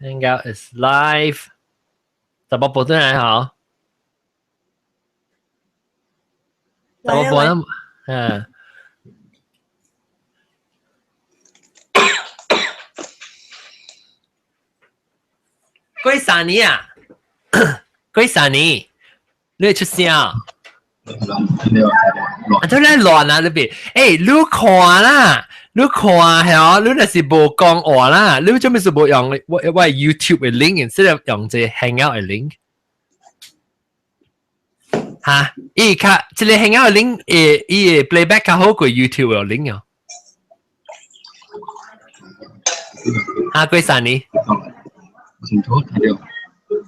Hangout is live。怎么播进来好？怎么播那么？嗯。鬼三年啊！鬼三年，你会出声？啊，都在乱啊！这边，你看啦，你看系哦，你那是无讲话啦，你做咩是无用我 YouTube 嘅 link，instead of 用这 Hangout 嘅 link？哈，即个 Hangout 嘅 link，伊 playback 較好過 YouTube 嘅 link 哦。哈，鬼三年。清楚睇到。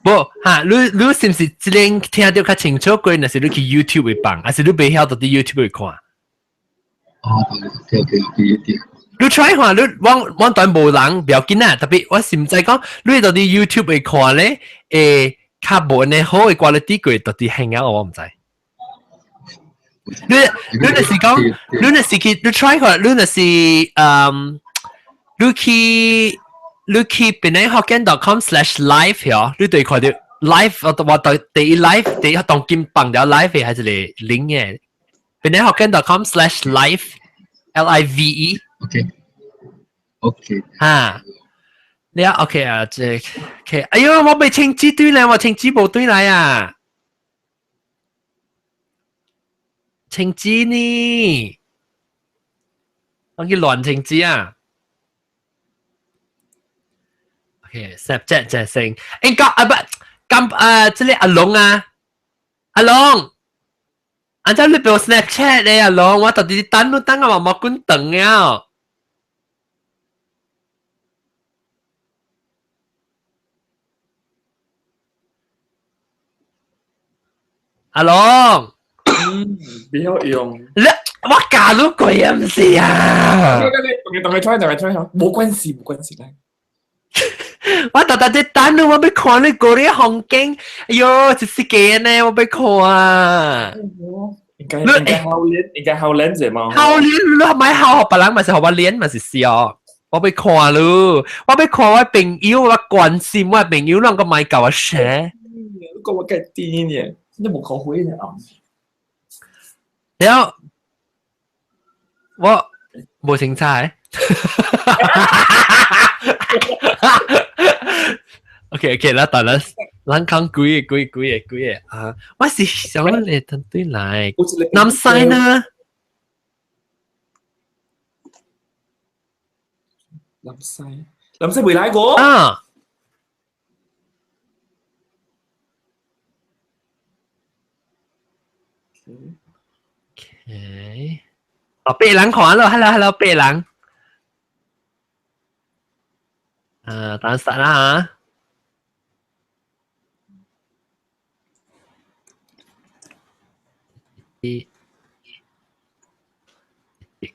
不哈，你是唔是即個聽到較清楚過？還是你去 YouTube 會放，還是你未曉到啲 YouTube 會看？哦 ，OK，你 try 看，你往段無人不要緊啊，特別我是唔知講，你到啲 YouTube 會看咧，較無呢好嘅 quality 過到啲 Hangout 我唔知。你那是講，你那是去，你 try 看，你那是你去penanghokkien.com/live 哦，你對看到 live 我第 live 第當金綁掉 live 係一個 link 嘅 penanghokkien.com/live live。OK。哈，你啊 OK 啊，這 OK。哎呦，我未清字對嚟，我清字冇對嚟啊。清字呢？我叫亂清字啊。Snapchat 就係成，這裡阿龍啊，阿龍，按照你俾我 Snapchat 咧，阿龍，我到底等啊嘛，冇管等啊。阿龍，不要用。我假如鬼啊，唔是啊。等佢 try，冇關係啦。我特特啲等我俾看你嗰啲紅景，哎呦，真是嘅呢，我俾看啊！應該後練啫嘛。後練你係咪學別人，咪是學我練，咪是笑。我俾看咯，我俾看我朋友，我關心我朋友，啷個咪教我寫？個我計啲嘢，你冇後悔嘅啊？然後我冇清菜。OK， 啦，當然，咱講幾個啊！我是想嚟團隊嚟，南西呢？南西未來過啊？OK， 哦，白人看咯 ，hello， 白人。當然實啦嚇。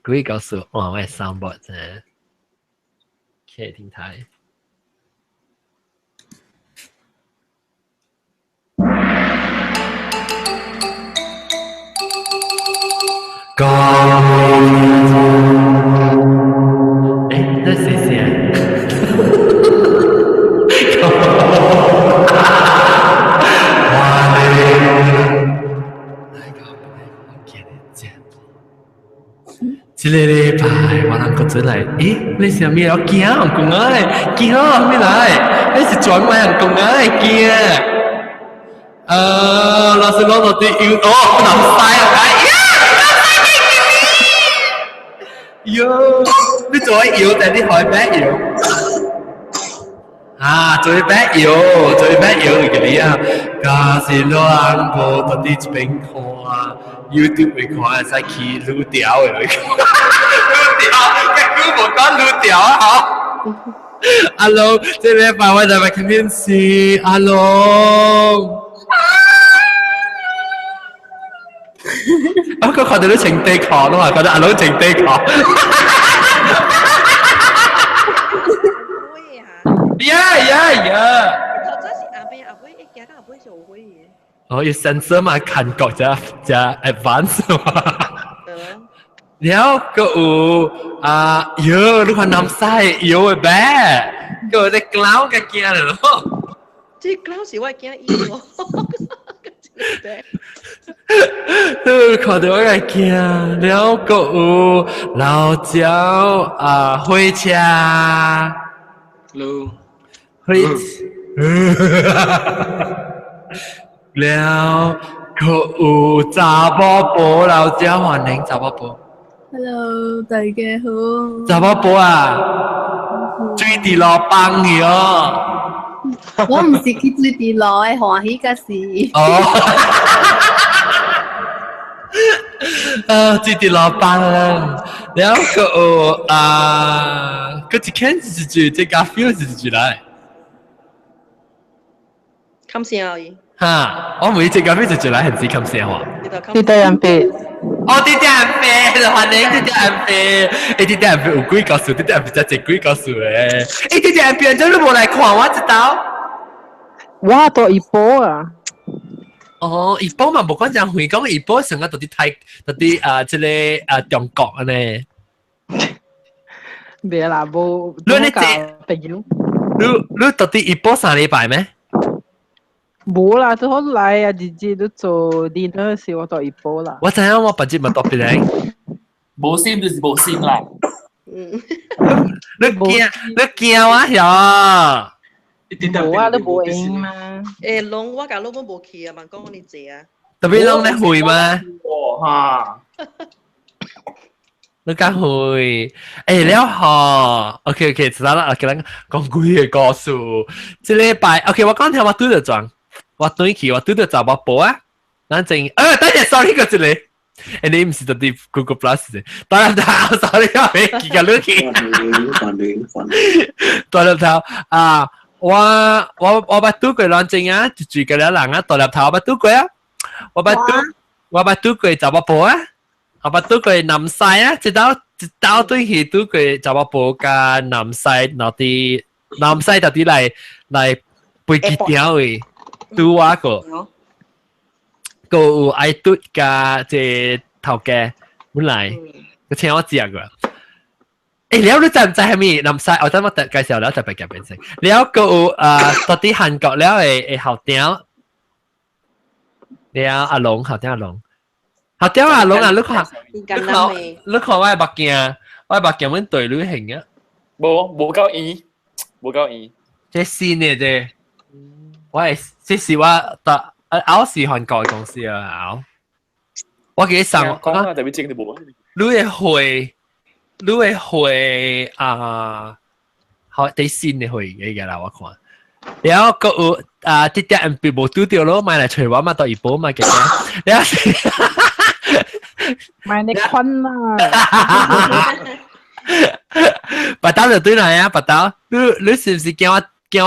幾告訴我嘅 soundboard 啫，可以聽睇。這是誰？這個禮拜我能夠出來，你是咩？我驚人講啊，驚咩來？你是轉賣人講啊，驚。老師講到啲要，南西啊，喲，你做乜搖定啲海北搖？啊，做乜搖嘅你啊？假是兩個到啲邊看啊 ，YouTube 會看，使去擼掉嘅會看，擼掉，結果冇講擼掉啊！好 ，Hello， 這禮拜我哋咪見面先 ，Hello。我覺得你情地狂咯，覺得阿佬情地狂。呀！頭先是阿妹阿妹，一家阿妹做會嘅。哦，要 censor 嘛，韓國就 advance 嘛。然後個有你看南西有嘅咩？個隻狗嘅驚了咯。这klau是我惊伊哦。看到我嘅驚了，個有老鳥啊，火車，火了，個有查某婆，老鳥歡迎查某婆。Hello，大家好。查某婆啊，水伫路放去哦。我唔是去水地路嘅，歡喜嘅事。水伫路放，然後個有個一間一句，即咖啡一句來。冚聲而已。哈，我每隻咖啡一句來，很少冚聲話。你對人別。哦，啲人飛，歡迎啲人飛。啲人飛有幾個數，啲人飛真係幾個數咧。啲人飛真係冇嚟看，我知道。哇，到一波啊！哦，一波嘛，無講講回講一波，成個到啲泰，到啲即個中國啊呢。別啦，冇。你朋友？你到啲一波3禮拜咩？冇啦，都好嚟啊！姐姐都做 dinner 時，我到一波啦。我知影我 budget 咪特別靚。無心就是無心啦。你驚我呀？冇啊，都冇應嘛。誒，龍我甲老母無去啊，問講我哋借啊。特別龍你會嗎？哇！你敢會？了吼 ，OK， 知道啦。OK， 咱講幾個故事。這禮拜 ，OK， 我講聽我對着裝，我對去，我對着查某婆啊。咱正，等陣 ，sorry 個一個。你唔是特啲 Google Plus 啫，當然頭 ，sorry， 我未記個你去。當然頭啊！我捌拄過兩正啊，就住個了人啊，大粒頭我捌拄過啊，我捌拄過查某婆啊，我捌拄過南西啊，一刀對去拄過查某婆加南西，到啲南西到啲來背幾條嘅，拄我個有愛嘟加即頭家本來佢請我食個。了你知唔知係咩？南西，我等我介紹了就俾佢變成。了個到啲韓國了嘅後調，了阿龍後調阿龍，後調阿龍啊！你看我係目鏡，我係目鏡揾對女型啊！冇夠意，冇夠意。即係新嘅啫，我係即是我我是韓國嘅公司啊！我記得上講啊，特別正啲冇啊！你係會。你會好啲新嘅會嘅啦，我看。然後個有啲啲人冇拄到咯，買嚟除我嘛到一波嘛嘅。然後買你坤啦。白刀就對嚟啊，白刀，你是唔是叫我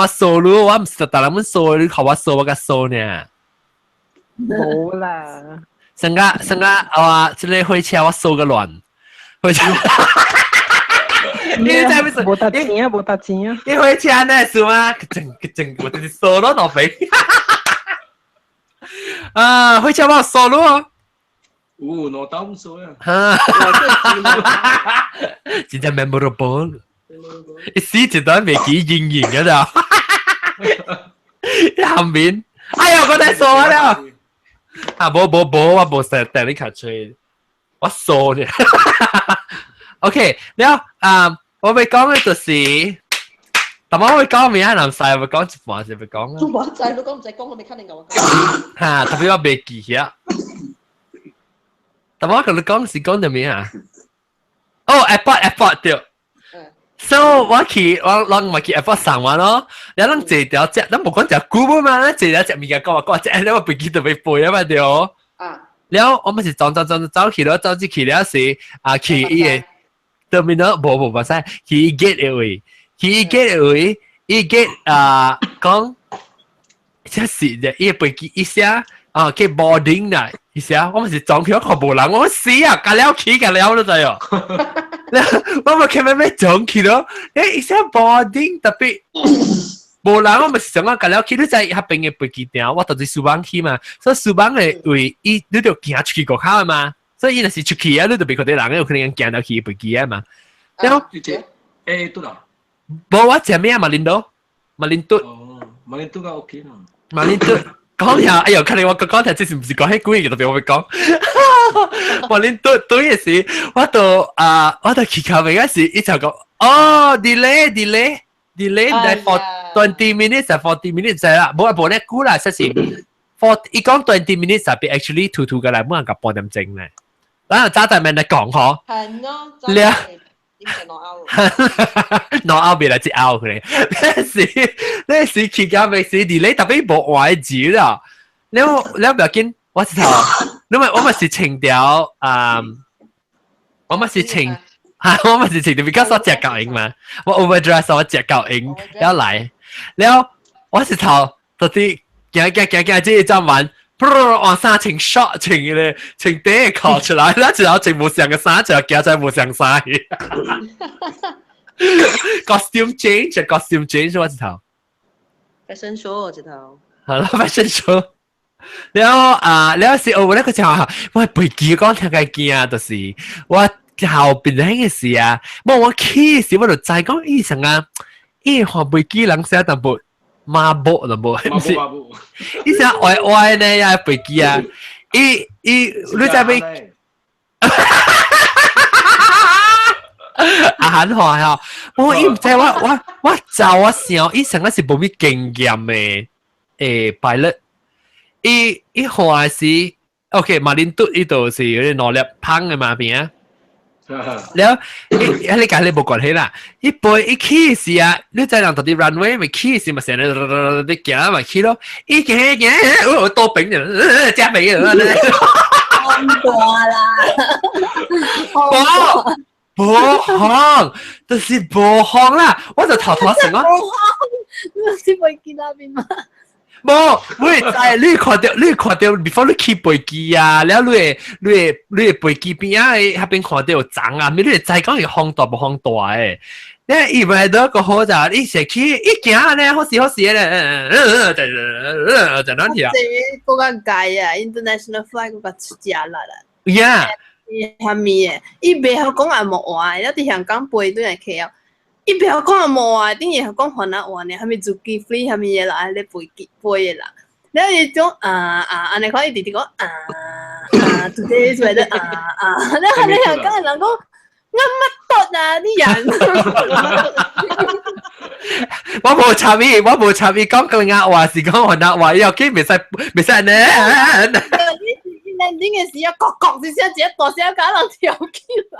掃咯？我唔是特登咁掃，你求我掃我個掃呢？冇啦。成個即係開車我掃個亂。你在不是？冇得錢啊，冇得錢啊！你回家呢是嗎？整，我就是收了腦肥。回家幫我收了哦。我當唔收呀。真係 memorable。一時一段未記陰影嘅咋？後面，哎呀，我在收了。冇，我冇成帶你卡出。我掃嘅。OK， แล้ว我ไป講嘅就是，但我會講咩啊？南西會講一半就會講啦。中華仔都講唔使講，我未肯定我。嚇，特別我未記啊。但我同你講是講啲咩啊？哦 ，airport 對。So 我去去 airport 上完咯，然後坐條只，咱冇講只古嘛，咱坐條只物件講只，你話背記到未背啊嘛對哦。啊。然後我咪是走去咯，走去了時去伊個。terminal 冇使，佢 get away，伊 get 講，即係啫，伊背記一下佢 boarding 啦，一下，我咪是撞去我看無人，我死啊，隔了起隔了都知哦，我咪佢咩撞去咯，一下 boarding 特別無人，我咪是想講隔了起，你在下邊嘅背記掉，我到底書房去嘛，所以書房嘅位，伊你就行出去個口嘛。所以那是出去啊，你就別個啲人有可能行到去背記啊嘛。然後，對啦，冇我食咩啊？馬林多，馬林多，哦，馬林都個 OK 啦。馬林多。講下，哎呦，看你我講聽，之前唔是講喺古嘢度俾我講，馬林多嘅時，我到去咖啡嗰時，一就講，哦 delay 在 20 minutes 啊40 minutes 就啦，冇咧估啦，實是伊講20 minutes 啊，比 actually 吐嘅啦，冇人夾半點鐘咧，嗱揸大明嚟講嗬，係咯，真係點解攞 out？攞 out 俾你接 out 佢哋，呢時去咖啡時 delay 特別冇壞字啦，你唔要緊，我是頭，因為我咪是情調我咪是情。我咪是情調，because 我隻腳影嘛，我 overdress 我隻腳影，然後嚟，然後我是頭到啲行，即係裝完，往衫情 short 情咧，情底扣出來，然後情冇上嘅衫就夾在冇上衫，costume change 我是頭 fashion show 我知道。係咯 fashion show，然後是我呢個就係我背記講聽嘅記啊，就是我。後邊嘅事啊，我起時我就再講以前啊，學背機人寫淡薄馬步淡薄，唔是，以前歪呢也背機啊，你在背，很好呀，我唔知我就我想以前嗰時冇咩經驗嘅pilot，學時 ，OK， 馬林都呢度是有啲努力烹嘅嘛邊啊。แล้วอะไรกันเลยบอกก่อนให้ล่ะอีปอยอีขี้สิอ่ะนี่ใจหลังตอนที่รันเวย์ไม่ขี้สิมาเสียนะได้แก่มาขี้แล้วอีแก่โอ้โตเป็นเนี่ยจ้าไปเหรอเนี่ยตัวละห้องแต่สิห้องล่ะว่าจะถอดเสียงอ่ะที่ไปกินอาบินมา冇，你看到 before 你去飛機啊，然後你飛機邊啊，喺邊看到有漲啊，你再講要放大不放大誒，你以為到個好就你食去一行咧，好事咧，就咁樣。嗰個街啊 ，international flight 嗰個出價啦啦。Yeah。係咪嘅？伊袂曉講也冇話，有啲香港飛對嚟 KL。伊袂曉講也冇話，啲嘢講河南話呢，係咪做機飛係咪嘢啦？你飛嘅啦，你係種安尼可以直直講today 做得你香港人講啱乜多啊啲人。我冇參與，講佢亞話是講河南話，又驚未使呢。landing 嘅時啊，各自先自己大聲搞人跳起來。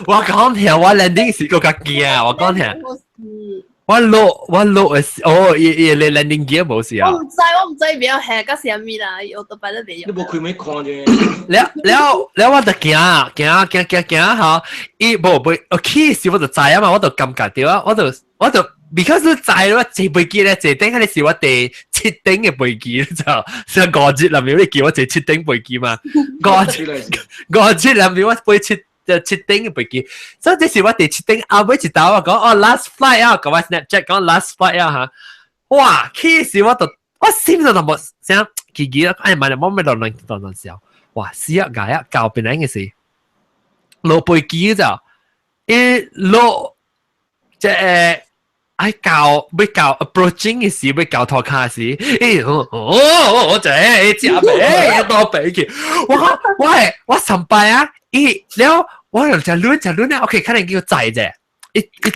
我講聽，我 landing 時個較驚，我講聽。我落嘅時，你 landing 機冇事啊？我唔知邊有係嗰時咪啦，我都擺得未有。你冇開咪看啫。แล้ว我就驚嚇，我起時我就知啊嘛，我就感覺到啊，我就。because 你知啦，坐飛機咧，坐頂嗰啲是我第7頂嘅飛機就上5節入面，你叫我坐7頂飛機嘛？5節入面我飛7頂嘅飛機，所以這是我第7頂後尾一道我講last flight 啊，講我 Snapchat 講 last flight 啊嚇，哇！起時我心就冇想奇啦，哎媽呀，我咪當笑，哇！死啊解啊，搞邊樣嘅事，落飛機就落即係。I 教 approaching 嘅時，要教拖卡時，我就食咩多俾佢，我上拜啊，แล้ว我就亂啊 ，OK， 可能叫仔啫，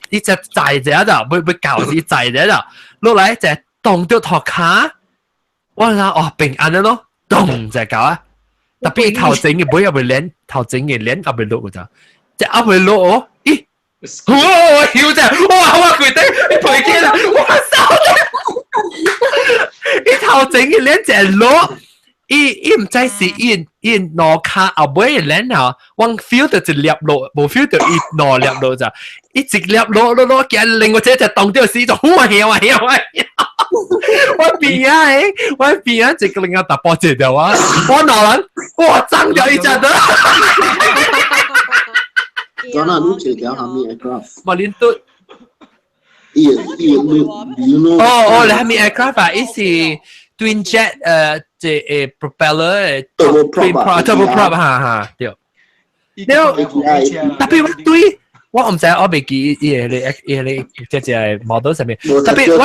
一隻仔啫就，要教是仔啫就，落嚟就動咗拖卡，我諗平安咯，動就教啊，特別頭整嘅唔會練，頭整嘅練阿未落嘅咋，即阿未落哦，我曉啫，哇！佢哋你陪機啦，我手咧，你頭整嘅兩隻攞，唔知是伊攞卡後尾嘅兩下，我 feel 到一粒落，冇 feel 到伊攞粒落咋，一直粒攞，見另外隻就當掉死咗，哇！我邊啊，一個另外打波接掉啊，我攞人，哇！爭咗一隻的。Jana lu check out how many aircraft. Malintut. You how many aircraft is twin jet the propeller turboprop 哈，對。แล้วtapi 我唔知我未記你只 model 上面，特別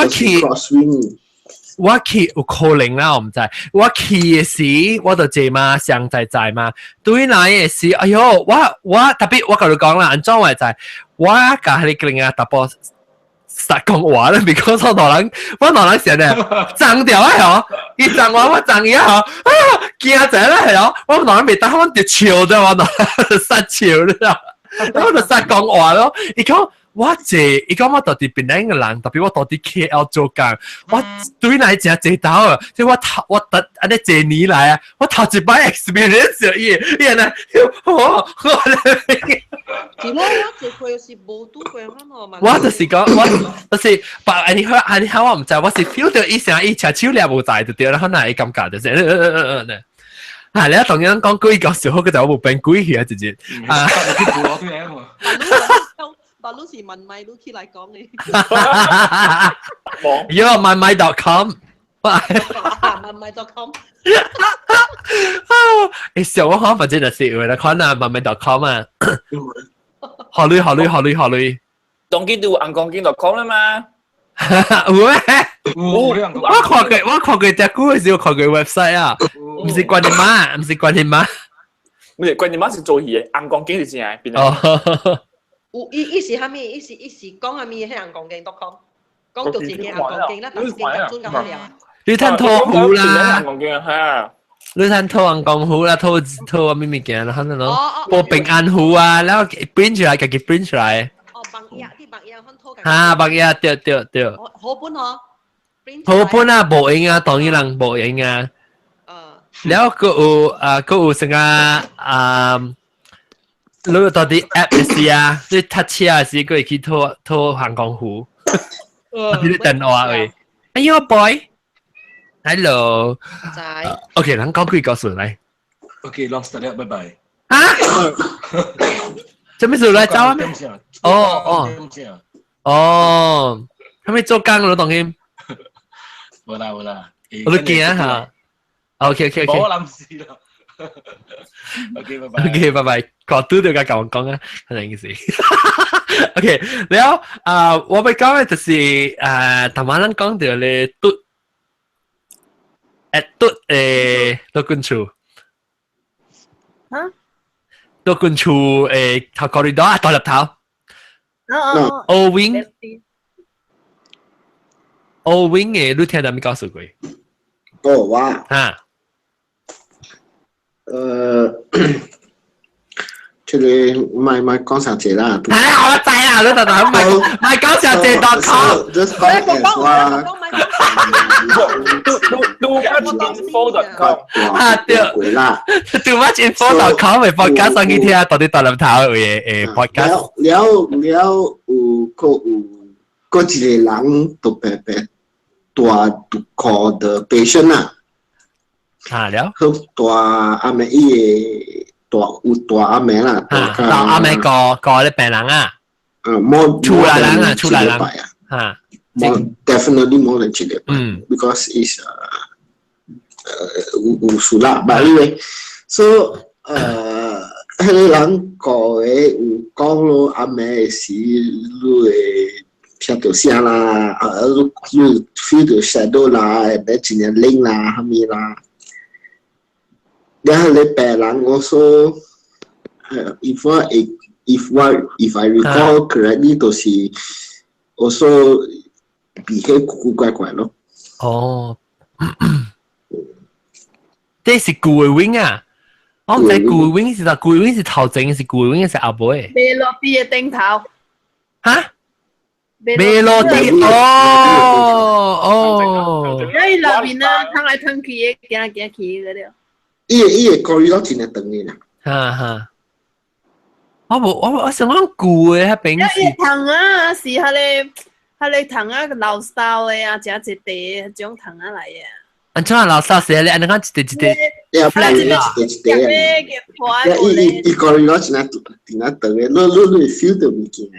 我去有可能啦，我唔知。我去嘅時，我就坐嘛，上在嘛。對來嘅時，哎呦，我特別我同你講啦，安怎話就係我甲你講啊，特別實講話咧，because 我同人成日爭掉啊，嗬，伊爭我爭伊啊，驚仔啦係咯，我同人未打，我就笑啫，我同人殺笑啦，我就實講話咯，伊講。我伊講我到底邊兩個人，特別我到底 KL 做工，我對來只坐到啊，即我特安尼坐年來啊，我頭一擺 experience 伊呢，是咯，我坐過是冇拄過翻我嘛。我就是講，我就是白你好我唔知，我是 feel 到伊成伊隻手掠無在就對啦，可能係感覺就是啊，你同樣講幾個時候，佢就冇變鬼去啊，直接啊。白老是問咪 Lucky 嚟講你，因為mymy.com，問咪.com，誒，上我可能真係識啦，可能mymy.com 啊，考慮，當見到angkongking.com 啦嘛，喂，我看過隻股嘅時候，看過 website 啊，唔是關你媽，唔是關你媽是做嘢，angkongking 是先係邊啊？伊是蝦米？伊是講蝦米？喺angkongking.com，講到自己angkongking啦，但是講專咁樣。你睇拖好啦，你睇拖angkong好啦，拖咩物件啦，可能咯，播平安好啊，然後 print 出來，自己 print 出來。哦，白嘢看拖緊。嚇，白嘢，對。好本嗬，好本啊，無用啊，當然人無用啊。แล้วก็有成個你到底 app 嘅啊，你搭車嘅時佢去拖航空湖，你電話誒，哎呦 boy，hello， OK， 咱講幾個數嚟 OK，long start 啦，拜拜。啊？做咩數嚟走啊？哦，係咪做工咯，當然。冇啦，我都驚啊嚇。OK， 冇諗事啦。OK， 拜拜。講都要講啊，係咪意思 ？OK， แล้ว我ไป講嘅就是頭晚咱講到咧嘟多管處多管處頭 corridor 啊，獨立頭Old Wing 嘅，你聽到咩告訴佢？哦，哇！啊。即係咪講上節啦？係啊，我知啊，你等等，咪講上節.com。Just call it 話。too much info.com 啊，對啦。too much info.com 嘅 podcast 上去聽到底獨立頭嘅podcast。了有個一個人都白大讀課的 patient 啊。啊了。佢大阿妹伊個大阿妹啦。大阿妹個啲病人啊。冇出來人啊。Definitely more than 7禮拜。Because it's 有數啦。But anyway， so 迄個人個嘅有講咯，阿妹是你會聽到聲啦，你 feel 到 shadow 啦，你真係靈啦，係咪啦？然後你病人also if I recall correctly 都是 also behave 古古怪怪咯。哦，這是古嘅 wing 啊！我唔知古嘅 wing 是啥，古嘅 wing 是頭前，是古嘅 wing 是後尾。未落地嘅頂頭。嚇？未落地哦。因為落邊啊，騰來騰去嘅，行來行去嗰啲。伊個 corridor 真係長嘅啦。哈。我想講古嘅迄邊是。藤啊，是迄個藤啊，老少嘅啊，食一地嗰種藤啊嚟嘅。安怎老少時咧？安尼講一地。flat 一伊 corridor 真係長嘅，你 feel 到物件。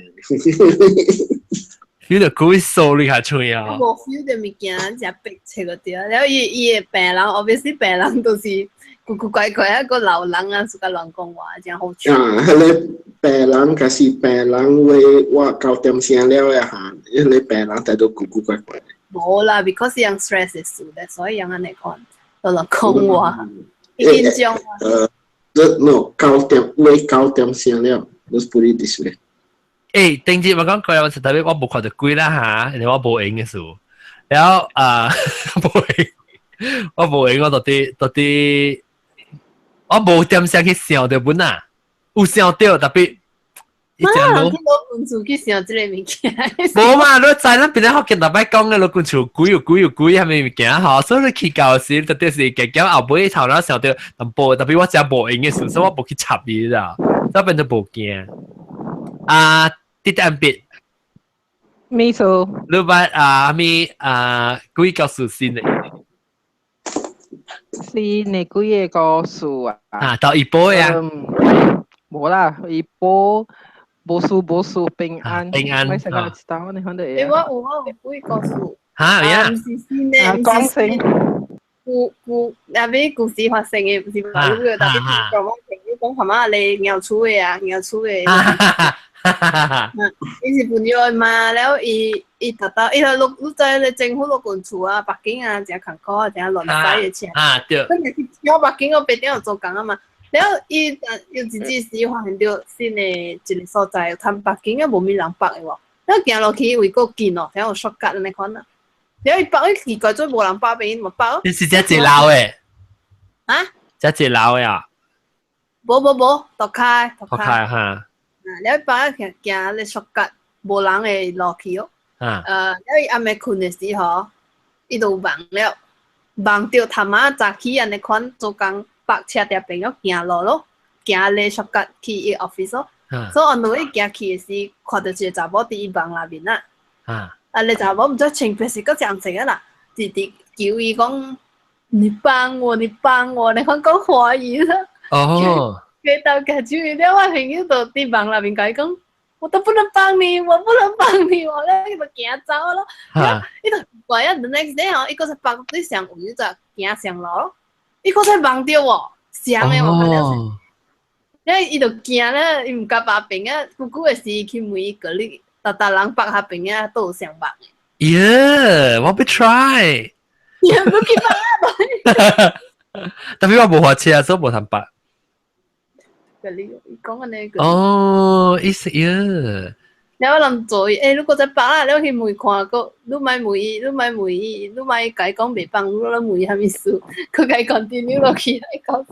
feel 到鬼數你下吹啊！我 feel 到物件只逼切嗰啲啊，然後伊嘅病人 ，obviously 病人都是古古怪怪一個老人啊，自家亂講話，真好笑。迄個病人假是病人為我9點聲了呀嚇，迄個病人睇到古古怪怪。冇啦 ，because 人 stress 嘅事咧，所以人安尼講，亂講話，緊張。no 9點聲了 ，let's put it this way。誒，頂節我講過，我特別我冇看到鬼啦嚇，你我冇影嘅數，然後冇影，我冇影，我到底，我冇點聲去想到本啊，有想到特別。啊！見到本書去想即個物件。冇嘛，你知咱邊咧學見特別講嘅，你講像鬼係咪物件嗬？所以你去教時，特別是夾夾後尾頭啦，想到淡薄，特別我只冇影嘅時，所以我冇去插伊啦，所以變咗冇驚。啲蛋別，咩數？你話鬼教書先嚟，先你幾嘢個數啊？到一波呀，冇啦，一波。無數平安，平安。咪成個知道你看到嘢。我有幾個數。嚇呀！唔是先咧，講聲。那邊故事發生嘅，唔是話呢個特別講話情侶講係嘛？你拗出嘅啊，拗出嘅。伊是朋友嘛，然後伊特登，伊就錄在你政府錄管處啊，北京啊，正坎坷啊，正亂使嘅錢。對。跟住去北京嗰邊點有做工啊嘛？然後伊有自己時發現到新嘅一個所在，探北京啊無咩人北嘅喎。然後行落去為個近咯，然後縮格你看啊。然後伊北奇怪咗無人北邊冇北。你是只老嘅？啊？只老嘅啊？冇，獨開嚇。然後北行你縮格無人嘅落去咯。然後伊暗暝困嘅時候，伊就忘了，忘掉他媽早起安尼款做工。白車條朋友行路咯，行咧縮格去伊 office 咯，所以我路一行去嘅時，看到一個查某佇伊房內面啦。你查某唔知穿白是個樣子啊啦，直直叫伊講你幫我，你看講華語啦。哦。佢到家住，然後我朋友就佇房內面講講，我都不能幫你，我不能幫你，我咧就行走咯。伊就怪啊 ，the next day 吼，伊個是幫對上有就行上路咯。伊個才忘掉喎，想誒我看到，因為伊就驚咧，伊唔甲把柄啊，久久誒時去問伊個你，大人白下柄啊都有上網誒。Yeah，我要 try。要唔去白？特別我冇學車，所以冇談白。個你講安尼個。哦，意思呀。然後諗做如果在白啊，你去問看個，你咪問伊，你咪解講袂幫，你問伊蝦米事，佢解講啲你落去嚟講。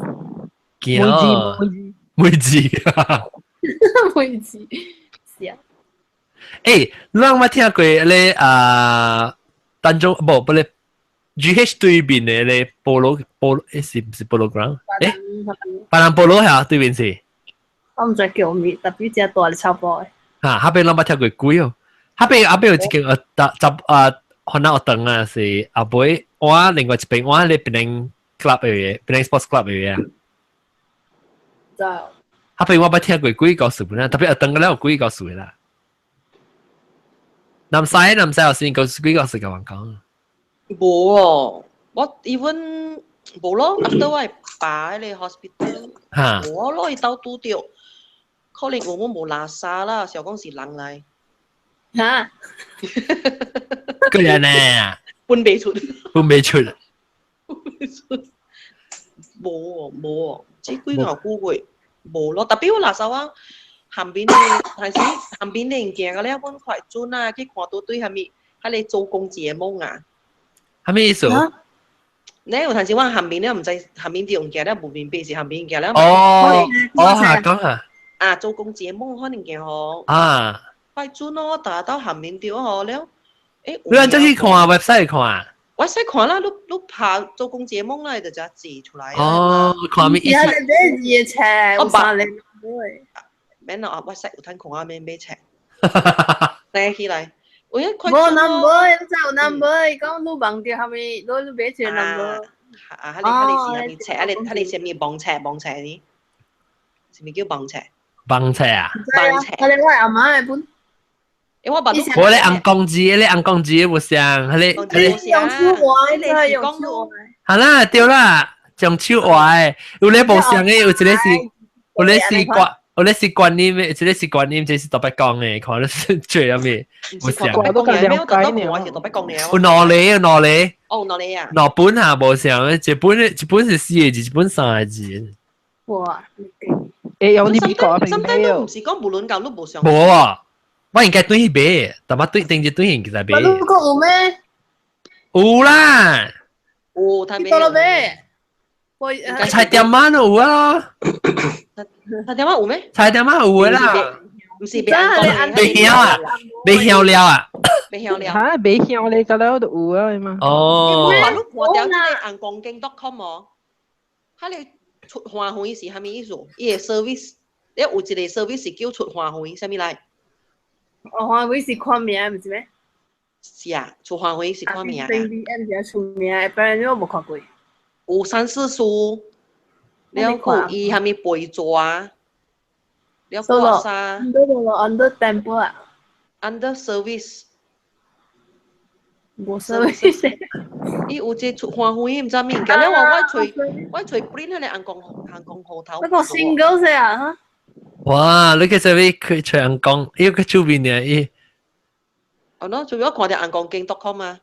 每字啊！每字是啊。誒，你有冇聽過咧當中不咧 GH 對面嘅咧菠蘿是唔是菠蘿ground？巴蘭菠蘿係對面是。我唔知叫咩，特別只大嘅差不多。下邊諗下跳過鬼哦，下邊有一間可能我等啊是阿妹，我另外一邊我喺Penang club 嘅Penang sports club 嘅啊。就下邊我冇聽過鬼故事本啦，特別我等嘅咧有鬼故事啦。南西有先個鬼故事咁樣講。冇哦，我 even 冇咯，after 我係爸喺你 hospital，我攞去兜拄掉。可能我冇垃圾啦，小講是人嚟。嚇！個人呢？搬未出。冇，只幾牛菇會冇咯。特別我垃圾啊，旁邊你行嘅咧，揾快轉啊，去看到對係咪喺你做工節目啊？係咩意思？你有陣時我旁邊咧唔知旁邊啲用嘅咧，無面背是旁邊嘅咧。嚇講下。做工節目可能嘅嗬，快轉咯，打到下面掉嗬了。你按咗去看啊 ，website 看啊 ？website 看啦，你拍做工節目啦，就只字出來。看咩意思？而家你咩嘢車？我把你免啦，website 有睇看下咩車。帶起來，我一快。冇 number，有 number，講你忘掉係咪？你俾錢 number。喺你車，喺你上面綁車呢？係咪叫綁車？幫車啊！幫車，我哋阿媽係本。我把我咧红公鸡，咧红公鸡无像，咧用手画，真系用手画。好啦，对啦，用手画诶，有咧无像诶，有一个是，有咧是观，有咧是观音诶，一个是观音，这是特别讲诶，看咧是最阿咩，无像。我都讲了解呢，我是特别讲了。有两个，有两个。哦，两个啊。两本下无像，一本是4个字，一本3个字。哇！诶，有啲比較甚至都唔是講無論教都無上。無啊，我應該對去買，但我對定住對應其實買。如果有咩？有啦。有，睇咩？到了咩？菜店媽都有啊。菜店媽有咩？菜店媽有啦。唔是別人未曉啊，未曉了啊。未曉了。嚇，未曉咧，個了都有啊嘛。哦。我都看掉即個硬光經 .com 哦，佢哋出花費是蝦米意思？伊個 service，你有一個 service 是叫出花費，啥物來？花費是看名，唔是咩？是啊，出花費是看名啊。BBM 比較出名，不然我冇看過。有3、4書，了有伊蝦米背紙。了過啥 ？under temple 啊 ？under service， 冇 service。伊有一出花費，唔知咩物件。了我隨 print 迄個硬光號頭。那個 single 先啊！哇，你其實你佢隨硬光，伊個出邊嘅伊。哦喏，仲有看到硬光經 .com 啊。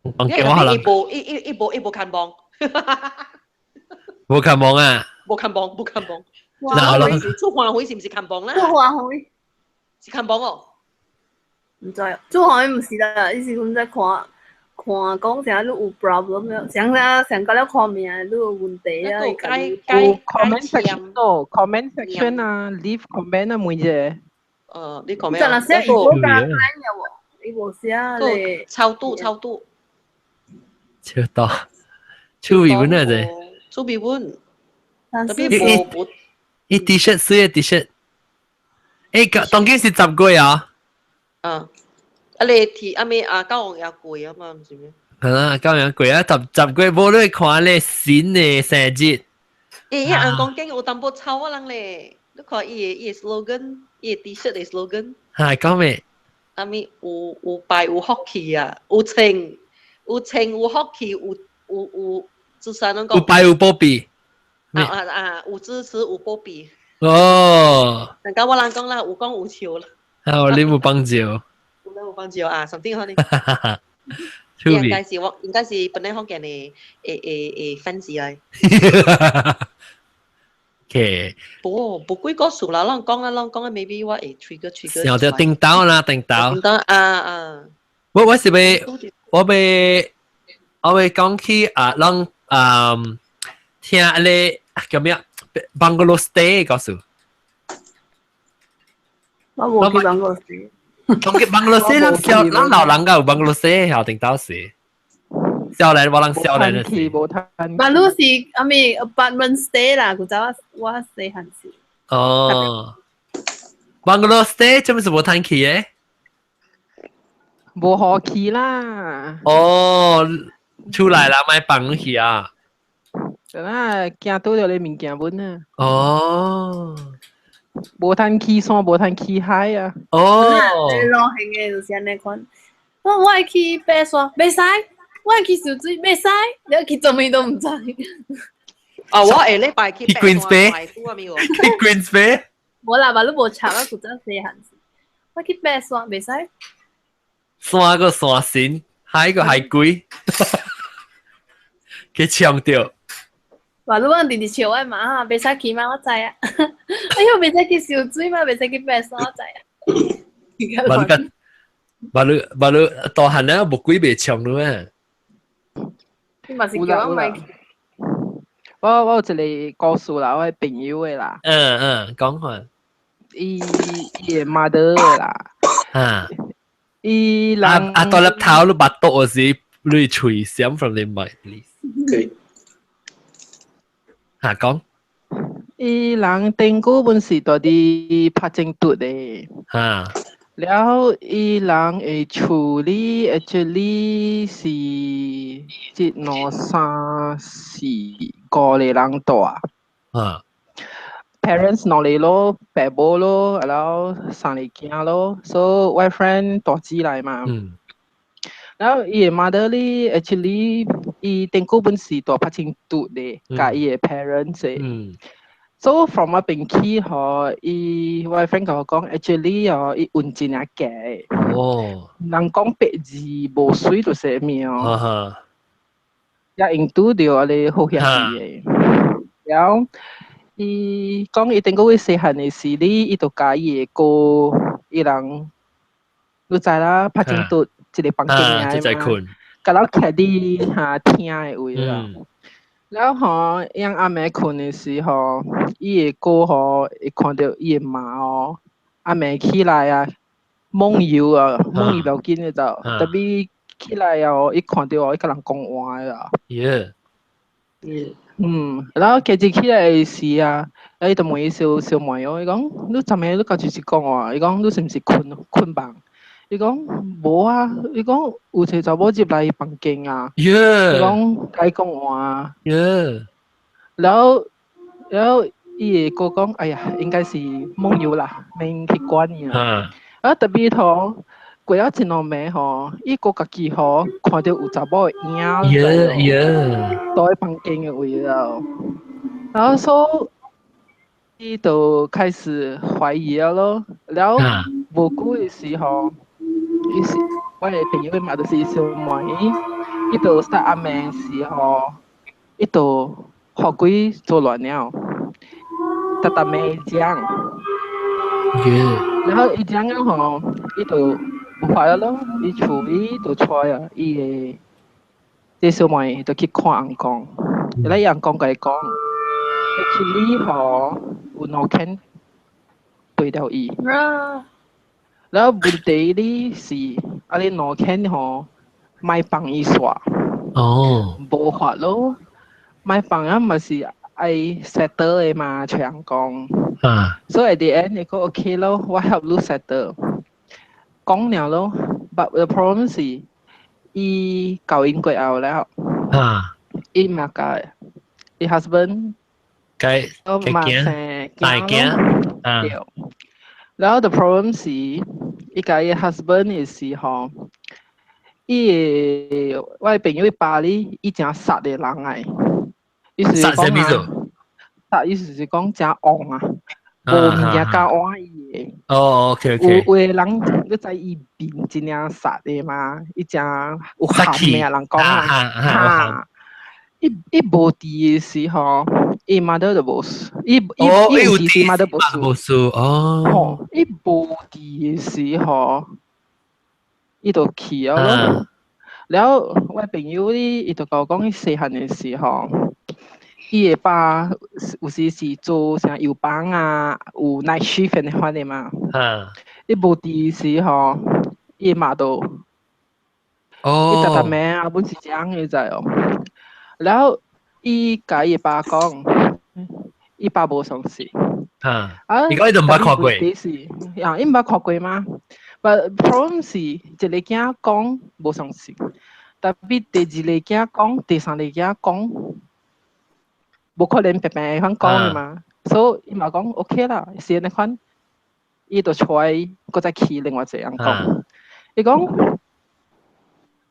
硬光經我可能。一部看榜。冇看榜啊？冇看榜，冇看榜。出花費是唔是看榜啦？出花費是看榜哦。唔知，出花費唔是啦，意思我們在看講啥都有 problem 了，想到了看名都有問題啊。有 comment section 啊 ，leave comment 啊，每隻。你 comment 啊？就係寫如果加單嘅喎，你冇寫你。超度。超多。超微本啊啫。超微本。特別冇。一 T-shirt 水嘅 T-shirt， 當今是10個啊。你提阿咩啊9樣貴啊嘛，唔是咩？係啦，9樣貴啊，10個冇你看咧新嘅生日。硬講經有淡薄臭啊人咧，你看伊個 slogan， 伊個 T-shirt 嘅 slogan。係講咩？阿咩有白有福氣啊，有青有福氣，有至少能講。有白有保庇。有支持有保庇。哦。人家我人講啦，有講有笑啦。好，你冇幫助。冇幫助啊，something 可能。應該是本來福建嘅fans 嚟。OK。不幾個數啦，啷講啊 ，maybe 我會 trigger。有條叮當啦，叮當。我是被講起啊，啷聽咧叫咩？Bungalow stay 告訴。我冇去 bungalow stay。講起 bungalow stay，咱老人家有 bungalow stay，後定到時。少年我人少年嘅事。bungalow 是阿咪 apartment stay 啦，佢就我 stay 閒時。哦。bungalow stay 做咩是冇攤氣嘅？冇好氣啦。哦，出來啦，買房去啊。啦，驚到咗你物件本啊！哦，無趁起山，無趁起海啊！哦，流行嘅就是安尼款。我會去爬山，袂使；我會去游水，袂使。你去做咩都唔知。我下禮拜去爬山，去 Queens Bay。冇啦，話你無插啊，佢真係閒事。我去爬山，袂使。山個山神，海個海龜，佢搶掉。話你講直笑我嘛，袂使去嘛，我知啊。哎呦，袂使去游水嘛，袂使去爬山，我知啊。話你大漢啊，無鬼袂搶咯啊！你嘛是叫我咪。我有一個故事啦，我係朋友嘅啦。講看。伊嘅 mother 嘅啦。伊人到粒頭你巴肚嗰時，你吹響 from the mic please。講。伊人頂嗰本是到啲拍正嘟嘅。然後伊人嘅處理 actually 是即兩三四個嘅人大。parents 攞嚟咯，爸母咯，然後生嚟囝咯，so 我 friend 大姊嚟嘛。然後伊 mother 哩 actually 伊頂個本是大拍清度嘅，甲伊嘅 parents 嘅。So from 我邊起嗬，伊我 friend 甲我講 actually 哦，伊運真係假。哦。人講白字無水就是咩哦。也印度掉我哋好兄弟嘅。然後伊講伊頂個會細漢嘅時哩，伊就甲伊個伊人，你知啦，拍清度。一個房間嚟嘛，甲เรา徛佇嚇廳嘅位啦。然後吼，讓阿妹困嘅時候，伊個哥吼會看到伊個媽哦，阿妹起來啊，夢遊啊，夢遊要緊嘅就，特別起來哦，伊看到哦，伊甲人講話啦。然後佢起來嘅時啊，伊就問伊小妹哦，伊講你昨暝你甲就是講話，伊講你是毋是困夢？伊講無啊，伊講有一個查某入來房間啊，伊講甲伊講話，然後伊個哥講，哎呀，應該是夢遊啦，免去管伊啦。啊，特別吼，過咗一兩暝吼，伊個家己吼看到有查某嘅影，在房間嘅位啦，然後所以伊就開始懷疑咯，然後無久嘅時候。伊是我嘅朋友嘛，就是小妹，伊就殺阿妹時候，伊就學鬼做亂了，特妹講，然後伊講嘅吼，伊就無法咯，伊處理就出啊，伊嘅這小妹就去看人講，然後人講甲伊講，actually吼有腦筋對到伊。然後問題呢是，阿你攞錢吼，買房伊刷，無法咯，買房啊嘛是愛 settle 嘅嘛，像人講，所以 at the end 你講 OK 咯，我 help you settle，講了咯 ，but the problem 是，伊交姻過後了，伊嘛個，伊 husband，都嘛生驚咯，然後 the problem 是，伊甲伊 husband 嘅時候，伊我嘅朋友爸哩，伊真殺嘅人嚟，意思係講啊，殺意思是講真戇啊，無物件加換伊嘅。OK。有嘅人你知伊面真正殺嘅嘛，伊真有喊嘅人講啊，伊無佇嘅時候。伊 mother 就無事，伊有時 mother 無事，伊無佇嘅時候，伊就去咯。然後我朋友哩，伊就甲我講，伊細漢嘅時候，伊個爸有時是做啥油幫啊，有 night shift 嘅款嘅嘛。伊無佇嘅時候，伊媽就，伊特咩啊，本是這樣嘅知哦。然後伊甲伊爸講。伊爸無相信，你講伊都唔捌看過，伊唔捌看過嗎？ But problem 是一個囝講無相信，特別第二個囝講，第三個囝講，無可能白白咁講嘅嘛。所以伊嘛講 OK 啦，是安尼款，伊就出來，擱再去另外一個人講，伊講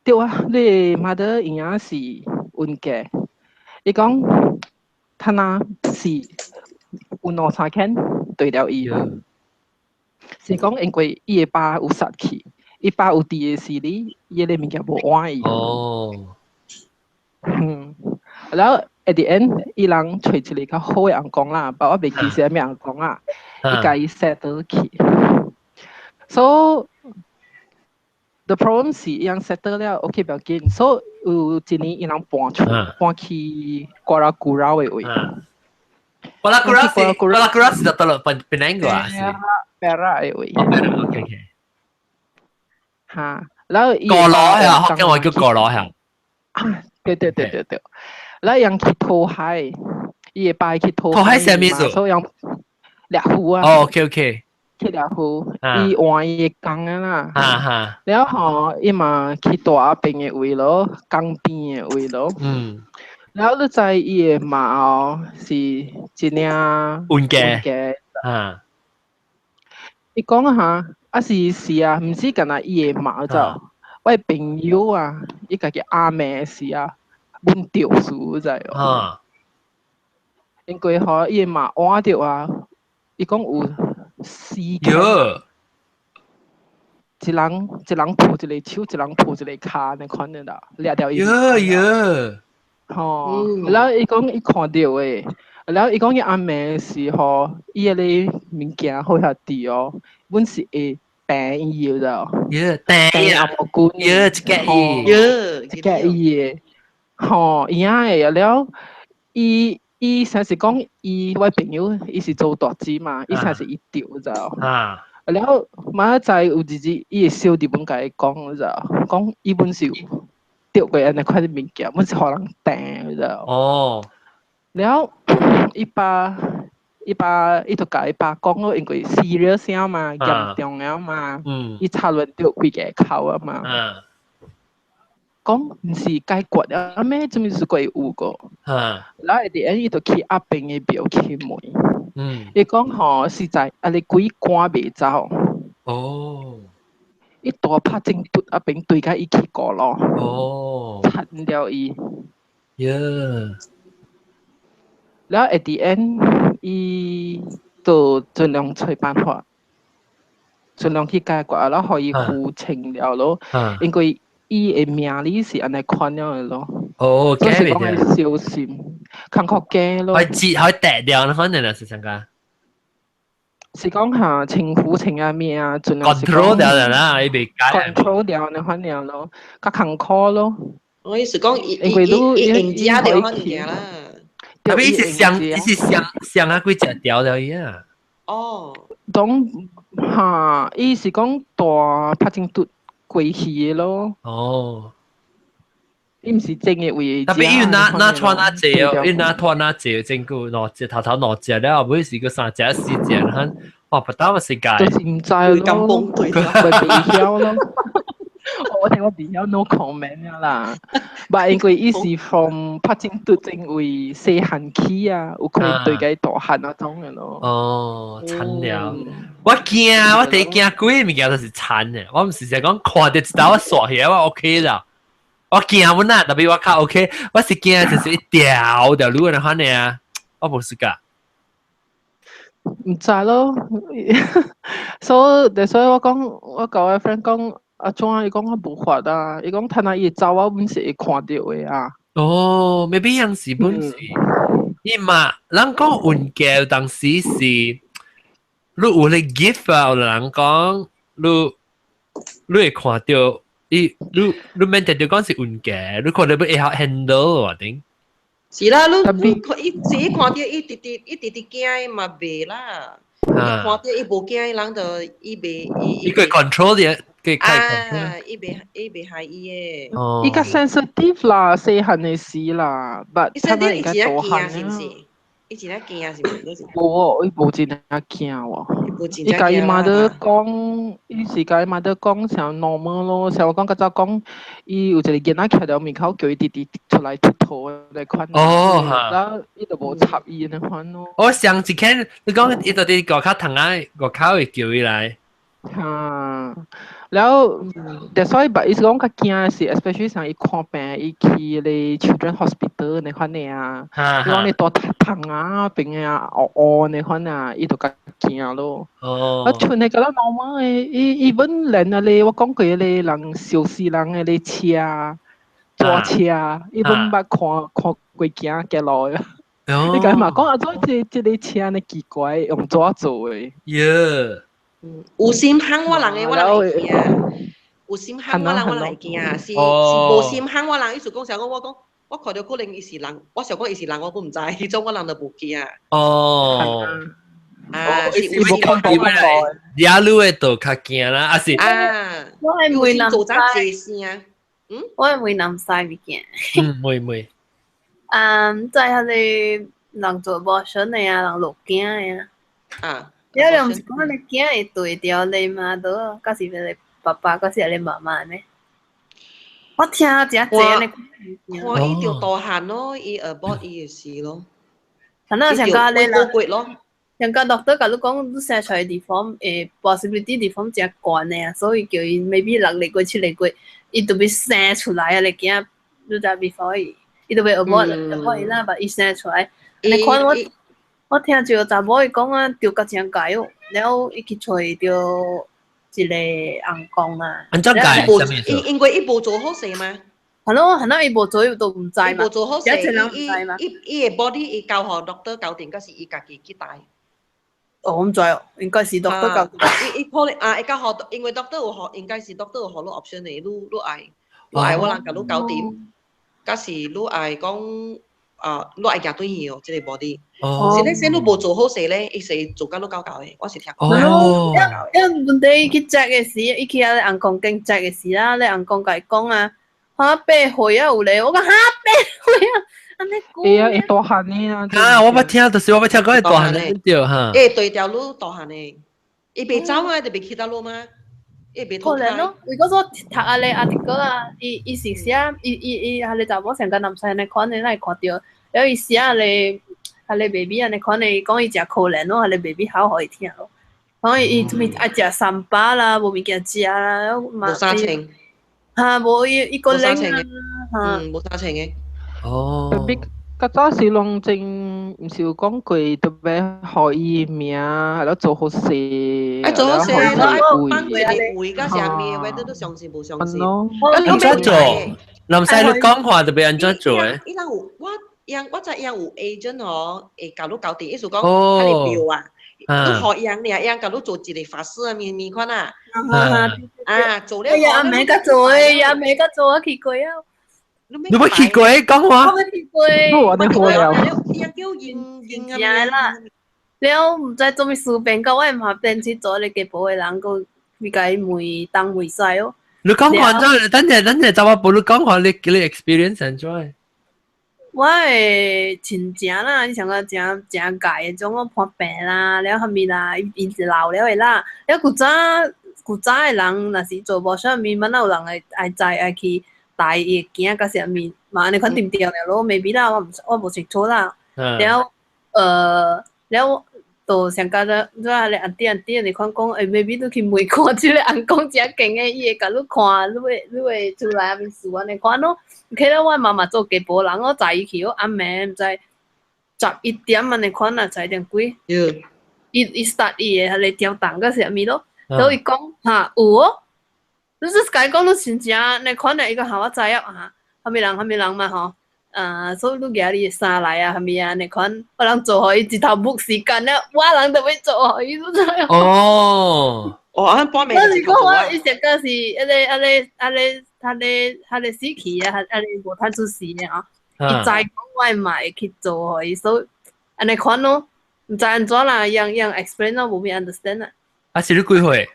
對啊，你mother應該是冤家，伊講。他那是有兩三間對了伊，是講因為伊個爸有殺去，伊爸有佇個時哩，伊個物件無換伊。然後 at the end，伊人找一個較好嘅人講啦，把我袂記是咩人講啦，伊甲伊 settle 去。So the problem 是伊人 settle 了 ，OK 不要緊。So 有一年伊人搬去瓜拉古拉嘅位。瓜拉古拉是到了Penang個啊？是。Perak嘅位。OK。嚇，然後過羅係，福建話叫過羅係。對。然後人去討海，伊個爸去討海。討海係咩意思？所以人掠魚啊。OK。去掠魚，伊換伊個工啊啦。然後吼，伊嘛去大邊個位咯，江邊個位咯。然後你知伊個貓是一領運嘅啊，伊講下啊是啊，毋是干那伊個貓就，我朋友啊，伊家己阿妹是啊，阮著書知哦。因為吼伊個貓換着啊，伊講有4個。一人抱一個手，一人抱一個骹，你看得到，掠掉伊。吼，然後伊講伊看到誒，然後伊講伊阿妹是吼，伊個物件好遐滴哦，阮是會病伊個咋？病阿毛骨，一個伊個，吼，伊樣誒，然後伊先是講伊我朋友，伊是做大隻嘛，伊先是伊掉咋？然後馬仔有一日，伊個小弟本甲伊講咋，講伊本是掉過安尼款啲物件，本是互人掟咋。哦。然後伊就甲伊爸講咯，因為 serious 嘛，嚴重啊嘛，伊插落掉規個口啊嘛。講毋是解決啊，咩做咩是鬼有個？然後啲人伊就去阿邊個廟去問。伊講吼實在啊，你鬼關袂走。哦。伊大拍正對阿邊對甲伊去過咯。哦。慘了伊。然後 at the end，伊就盡量找辦法，盡量去解決，然後互伊付清了咯。因為伊個命理是安尼款了的咯。哦，所以講要小心，坎坷驚咯。可以跌掉，可能係什麼？是講下情婦情啊咩啊，盡量 control 掉啦，伊袂解。control 掉你反正咯，較坎坷咯。我意思講，伊人家掉反正啦。特別伊是上啊幾隻掉了伊啊。哦。當嚇，伊是講大拍正嘟過去咯。哦。伊毋是真嘅位，特別伊拿拖拿隻哦，伊拿拖拿隻真久兩隻頭兩隻了，後尾是個3隻4隻，咱哇不到個世界。就是毋知咯，佢袂曉咯。我聽我袂曉 no comment 啦。但因為伊是 from 拍正嘟正位細漢起啊，有可能對佢大漢啊種嘅咯。哦，慘了！我驚，我第一驚鬼物件都是慘嘅，我毋是成講看到一道我刷起來我 OK 啦。我驚阮啊，特別我較 OK， 我是驚就是一條路嘅款呢，我無試過。唔知咯，所以我講，我甲我 friend 講，阿莊伊講我無法啊，伊講睇下伊走我本是會看到嘅啊。哦 ，maybe 樣是本是，伊嘛，人講運嘅當時是，你有咧 gift 啊，有人講你會看到。你免得就講是運嘅，你可能會曉 handle 我頂。是啦，你自己看到伊直直驚嘛袂啦，你看到伊無驚，人就伊袂伊可以 control 嘅，伊袂害伊嘅。伊較 sensitive 啦，細漢嘅事啦，but 睇下伊而家大漢是毋是？伊真係驚是毋是？無，伊無真係驚喎。伊甲伊媽都講，伊是甲伊媽都講像 normal 咯，像我講較早講，伊有一個囡仔徛喺面口叫伊弟弟出來佚佗嚟款。哦，然後伊就無插伊嚟款咯。我上一間你講伊到底外口窗啊，外口會叫伊來。嚇，然後所以把伊講較驚是 ，especially 像伊看病，伊去咧 children hospital 那款嘅啊，伊講你大疼啊，病啊，惡那款啊，伊就較驚咯。哦。啊，像你個啷normal嘅，伊本人啊咧，我講過咧，人小時人嘅咧車，坐車，伊本捌看過行嘅路啊。你講嘛講啊，做即個車呢奇怪，用怎做嘅？有心喊我人嘅，我人會驚；有心喊我人，我人會驚。是無心喊我人，意思講想講我看到可能伊是人，我想講伊是人，我本唔知，迄種我人就無驚。哦，啊，是有時看到嚟，野路嘅就較驚啦，啊是。啊，我係會諗做雜事聲。我係會諗晒物件。會。在佢哋人做abortion嘅啊，人錄驚嘅啊。啊。有人唔是講你驚會對掉你嘛？都嗰時你爸爸，嗰時你媽媽咩？我聽一隻呢，我伊條大漢咯，伊abort伊嘅事咯，可能上個你啦，貴咯。上個 doctor 甲你講，你生出來地方possibility 地方真懸嘅啊，所以叫伊 maybe 6個月7個月，伊就要生出來啊！你驚你就 before 伊就要 abort 啦，把伊生出來。你看我聽住查某伊講啊，著甲真解哦，然後伊去找着一個翁公啊。安怎解？因為伊無做好勢嘛。係咯，伊無做都唔知嘛。無做好勢，伊嘅 body 伊交互 doctor 搞掂，嗰時伊家己去帶。我唔知哦，應該是 doctor 搞掂。伊可能伊交互，因為 doctor 有互，應該是 doctor 有互你 option 嘅，你愛我人甲你搞掂，嗰時你愛講。你愛行對去哦，即個 body。是咧，你無做好勢咧，伊是做甲你搞嘅，我是聽。因問題去 check 嘅時，伊去阿翁公經 check 嘅時啦，你翁公甲伊講啊，8歲啊有咧，我講8歲啊，安尼講。會大漢呢我捌聽，就是我捌聽講會大漢呢對哈。對條路大漢呢，伊袂走啊，就袂去到路嘛。可能咯，如果說讀阿你 article 啊，伊是寫，伊阿你查某成個男生你看你來看到，然後伊寫阿你 baby 啊，你看你講伊食可憐咯，阿你 baby 好互伊聽咯，講伊做咩愛食三巴啦，無物件食啦，無啥情，嚇無伊個領啊，嚇，無啥情嘅。哦。較早時攏正唔是有講過，特別學伊名，係咯做好事，做好事咯，幫佢哋會加上面，或者都相信無相信。安怎做？林細你講話特別安怎做誒？伊人有我知樣有 agent 哦，會教你搞掂，意思講睇你表啊，你學樣你樣教你做一個法師啊，面款啊，做了。阿妹甲做誒，阿妹甲做我去過啊。你冇去過講話？我去過，我哋過了。伊叫認啦，了唔知做咩事變到我嘛變去做你嘅保嘅人，個比較梅當梅晒哦。你講話咗，等陣就話你講話你 experience 安怎？我誒親情啦，你想講真介嘅種我破病啦，了後面啦，伊是老了嘅啦，了古早嘅人，若是做無啥物，乜有人愛知愛去。大嘢驚嗰時面，嘛你肯定掉了咯，未必啦，我冇清楚啦。แล้ว到上家咗你按啲你看講，未必都去每看即個按講只勁嘅，伊會甲你看，你會出來面數啊，你看咯。其實我媽媽做幾波人，我在去我暗暝唔知11點啊，你看啊11點幾，伊 start 伊嘅嚟調檔嗰時面咯，所以講嚇有哦。你是講你親情，你看到一個好我知啊嚇，後面人嘛吼，所以你寄你衫來啊，後面啊，你看我人做好伊一頭木時間咧，我人都要做好伊都知。安半暝。我是講我伊隻個是阿你死期啊，阿你無攤出事嘅啊，伊知講我嘛會去做好伊，所以安尼看咯，唔知安怎啦，樣 explain 咯，無咩 understand 啊。是你幾歲？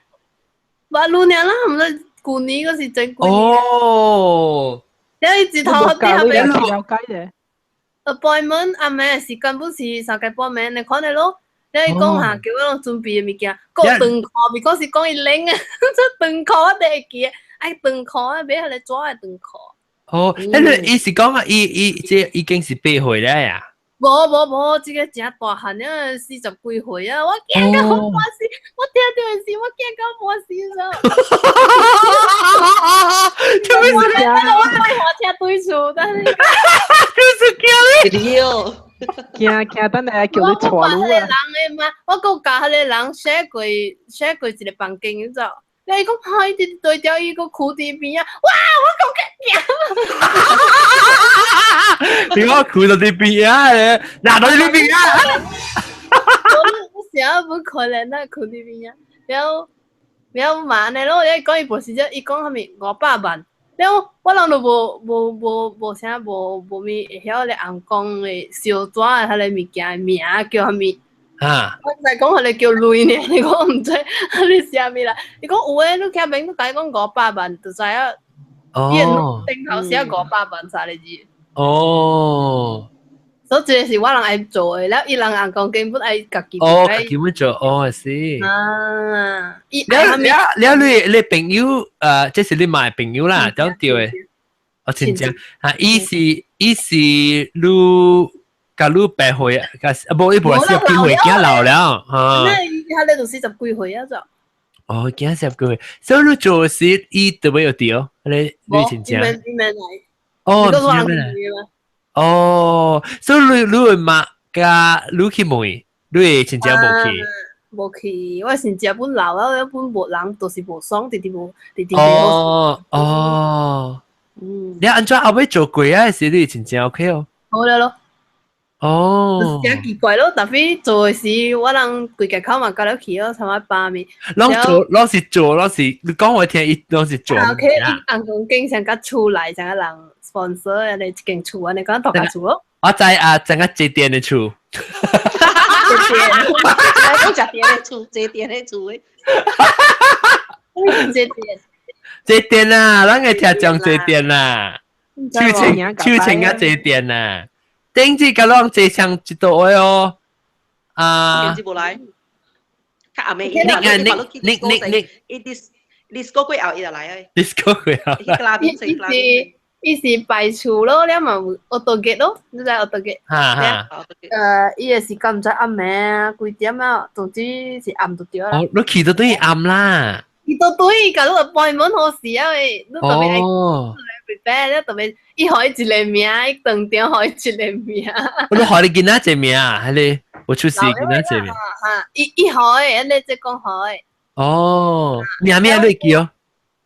我2年啦，唔知。舊年嗰時整過年。哦。因為自頭啲係咪了解嘅 ？appointment 阿妹時間本是3個半暝，你看你咯。你講下叫我準備嘅物件，個長褲，because 是講伊領啊，即長褲我哋會記，愛長褲啊，買下嚟抓嘅長褲。哦，你意思講啊，即已經是8歲啦呀？無，這個真大漢啊，40幾歲啊，我驚到好冇事，我聽到嘅事，我驚到冇事咗。我開車對厝，但係驚，等下叫你坐路啊！我講教下你人 share 過一個房間嘅咋？你講開啲對掉一個褲底邊啊！哇！我講緊點解褲到啲邊啊？嗱到啲邊啊！我想唔可能啦，褲底邊啊！了慢嘅咯，你講伊無時啫，伊講係咪500萬？了我人都無啥無咪會曉咧紅講嘅小紙嘅迄個物件名叫係咪？我就係講佢哋叫累呢，你講唔知你寫咩啦？你講有誒，你睇明都解講500萬，就知啊。伊頂頭寫500萬啥嚟字。哦。所以這是我人愛做誒，แล้ว伊人紅講根本愛家己做。家己要做，是。啊。了你朋友即是你買朋友啦，點對誒？哦，亲戚啊，伊是你甲你白岁啊，无伊无是几岁囝老了啊。那伊他咧就40幾歲啊就。哦，囝40幾歲，所以你做事伊特別有調，你親戚。伊免來。哦，你都話咩嚟？哦，所以你會嘛甲你去問，你親戚無去。無去，我親戚本老了，本無人都是無爽，直無。哦。你安怎後尾做過啊？是你親戚 OK 哦？好了咯。哦。真奇怪咯，特別做時我人規家口嘛跟咗去咯，參加巴面。攏是做，你講我聽，伊攏是做。OK，硬講經常甲厝內成個人 sponsor 你一間厝啊，你講大家厝咯。我知啊，整個節電嘅厝。都食電嘅厝，節電嘅厝誒。節電啊，咱個聽講節電啊，手情啊節電啊。頂次甲攏坐上一道位哦，電視無來，較後尾disco 過後伊就來誒。disco 過後。伊是擺厝咯，了嘛有AutoGate咯，你知AutoGate？伊個時間唔知暗暝幾點啊，總之是暗就對啦。哦，你去到對暗啦。去到對，甲你個半門好事啊喂，你特別愛。你特別伊互伊一個名，伊當場互伊一個名。我都互你囡仔一名啊，係你我出事囡仔一名。伊互誒，你即講互誒。哦，名你記哦。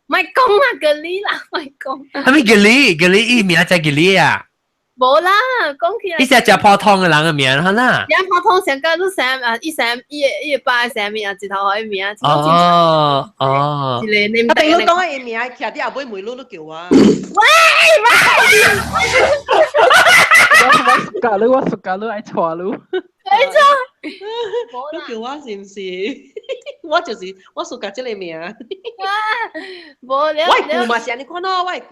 唔係講啊，嗰啲啦，唔係講。係咪嗰啲伊名就嗰啲啊？冇啦，講起來。伊係食普通嘅人嘅名，好啦。食普通上個你三啊，伊爸三名啊，一頭互伊名。哦。一個你唔得。你講伊名，徛啲後尾梅露都叫我。喂！我熟噶，你愛錯你。愛錯。都叫我是唔是？我就是我屬㗎即個名。無了。我舅嘛是安尼看咯，我舅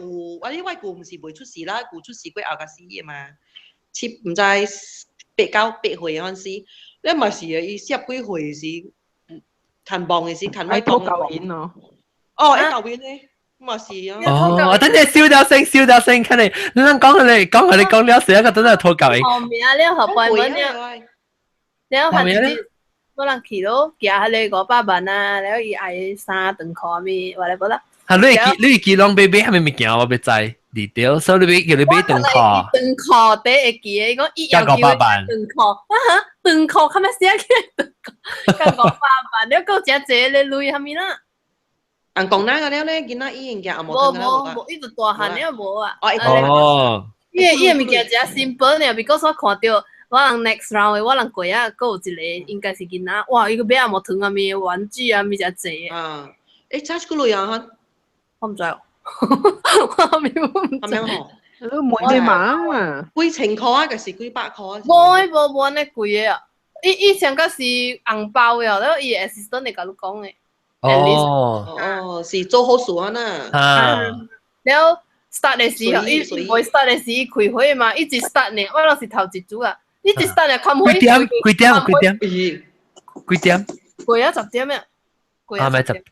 唔是未出事啦，舅出事過後甲死嘅嘛，唔知8、9、8歲嗰陣時，你咪是伊10幾歲時，看棒嘅時看歪棒。教員咯。哦，教員咧。嘛是啊！哦，等陣笑掉聲，看你講了時一個真係拖教員。後面啊，你學半文了，你學我人去咯，行下你500萬啊，然後伊愛衫長褲咪，話你覺得？嚇你記攏買係咪物件我要知離掉，所以你叫你買長褲。長褲第會記嘅，講伊要叫長褲，長褲，看咩寫起長褲？講500萬，你講真濟你累係咪啦？人講那個了咧，見那伊物件也無無，伊就大漢了無啊。哦。伊個物件真 simple 呢，because 我看到我人 next round 嘅，我人過啊，佫有一個應該是囡仔，哇！伊個買啊無糖啊咪玩具啊咪真濟。啊，charge 幾類啊？我唔知哦，我咪唔知。你買碼啊？幾千塊啊，還是幾百塊啊？無安尼貴嘅啊！伊上個是紅包嘅，然後伊 assistant 嚟甲你講嘅。哦，是做好事啊呐。然後 start 嘅時候，伊未 start 嘅時開會嘛，一直 start 呢，我就是頭一組啊，一直 start 呢，開會。幾點？過啊10點啊。啊，咪10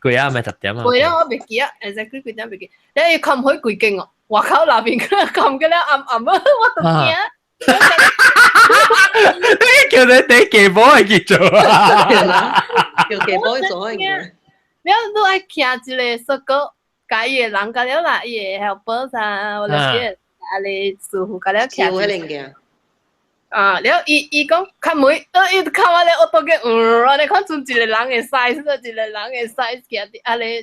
點啊。過啊，我未記啊 ，exactly 幾點未記。然後伊開會幾勁哦，外口那邊佢撳嘅咧暗暗啊，我都驚。叫你哋記寶係叫做啊，叫記寶去做嘅。你都愛徛一個說個，甲伊個人甲了啦，伊個 helper 啊，或者是啊你師傅甲了徛。招迄零件。啊，然後伊講看妹，伊看我咧，我都嘅，你看做一個人嘅 size，一個人嘅 size 嘅，啊你，一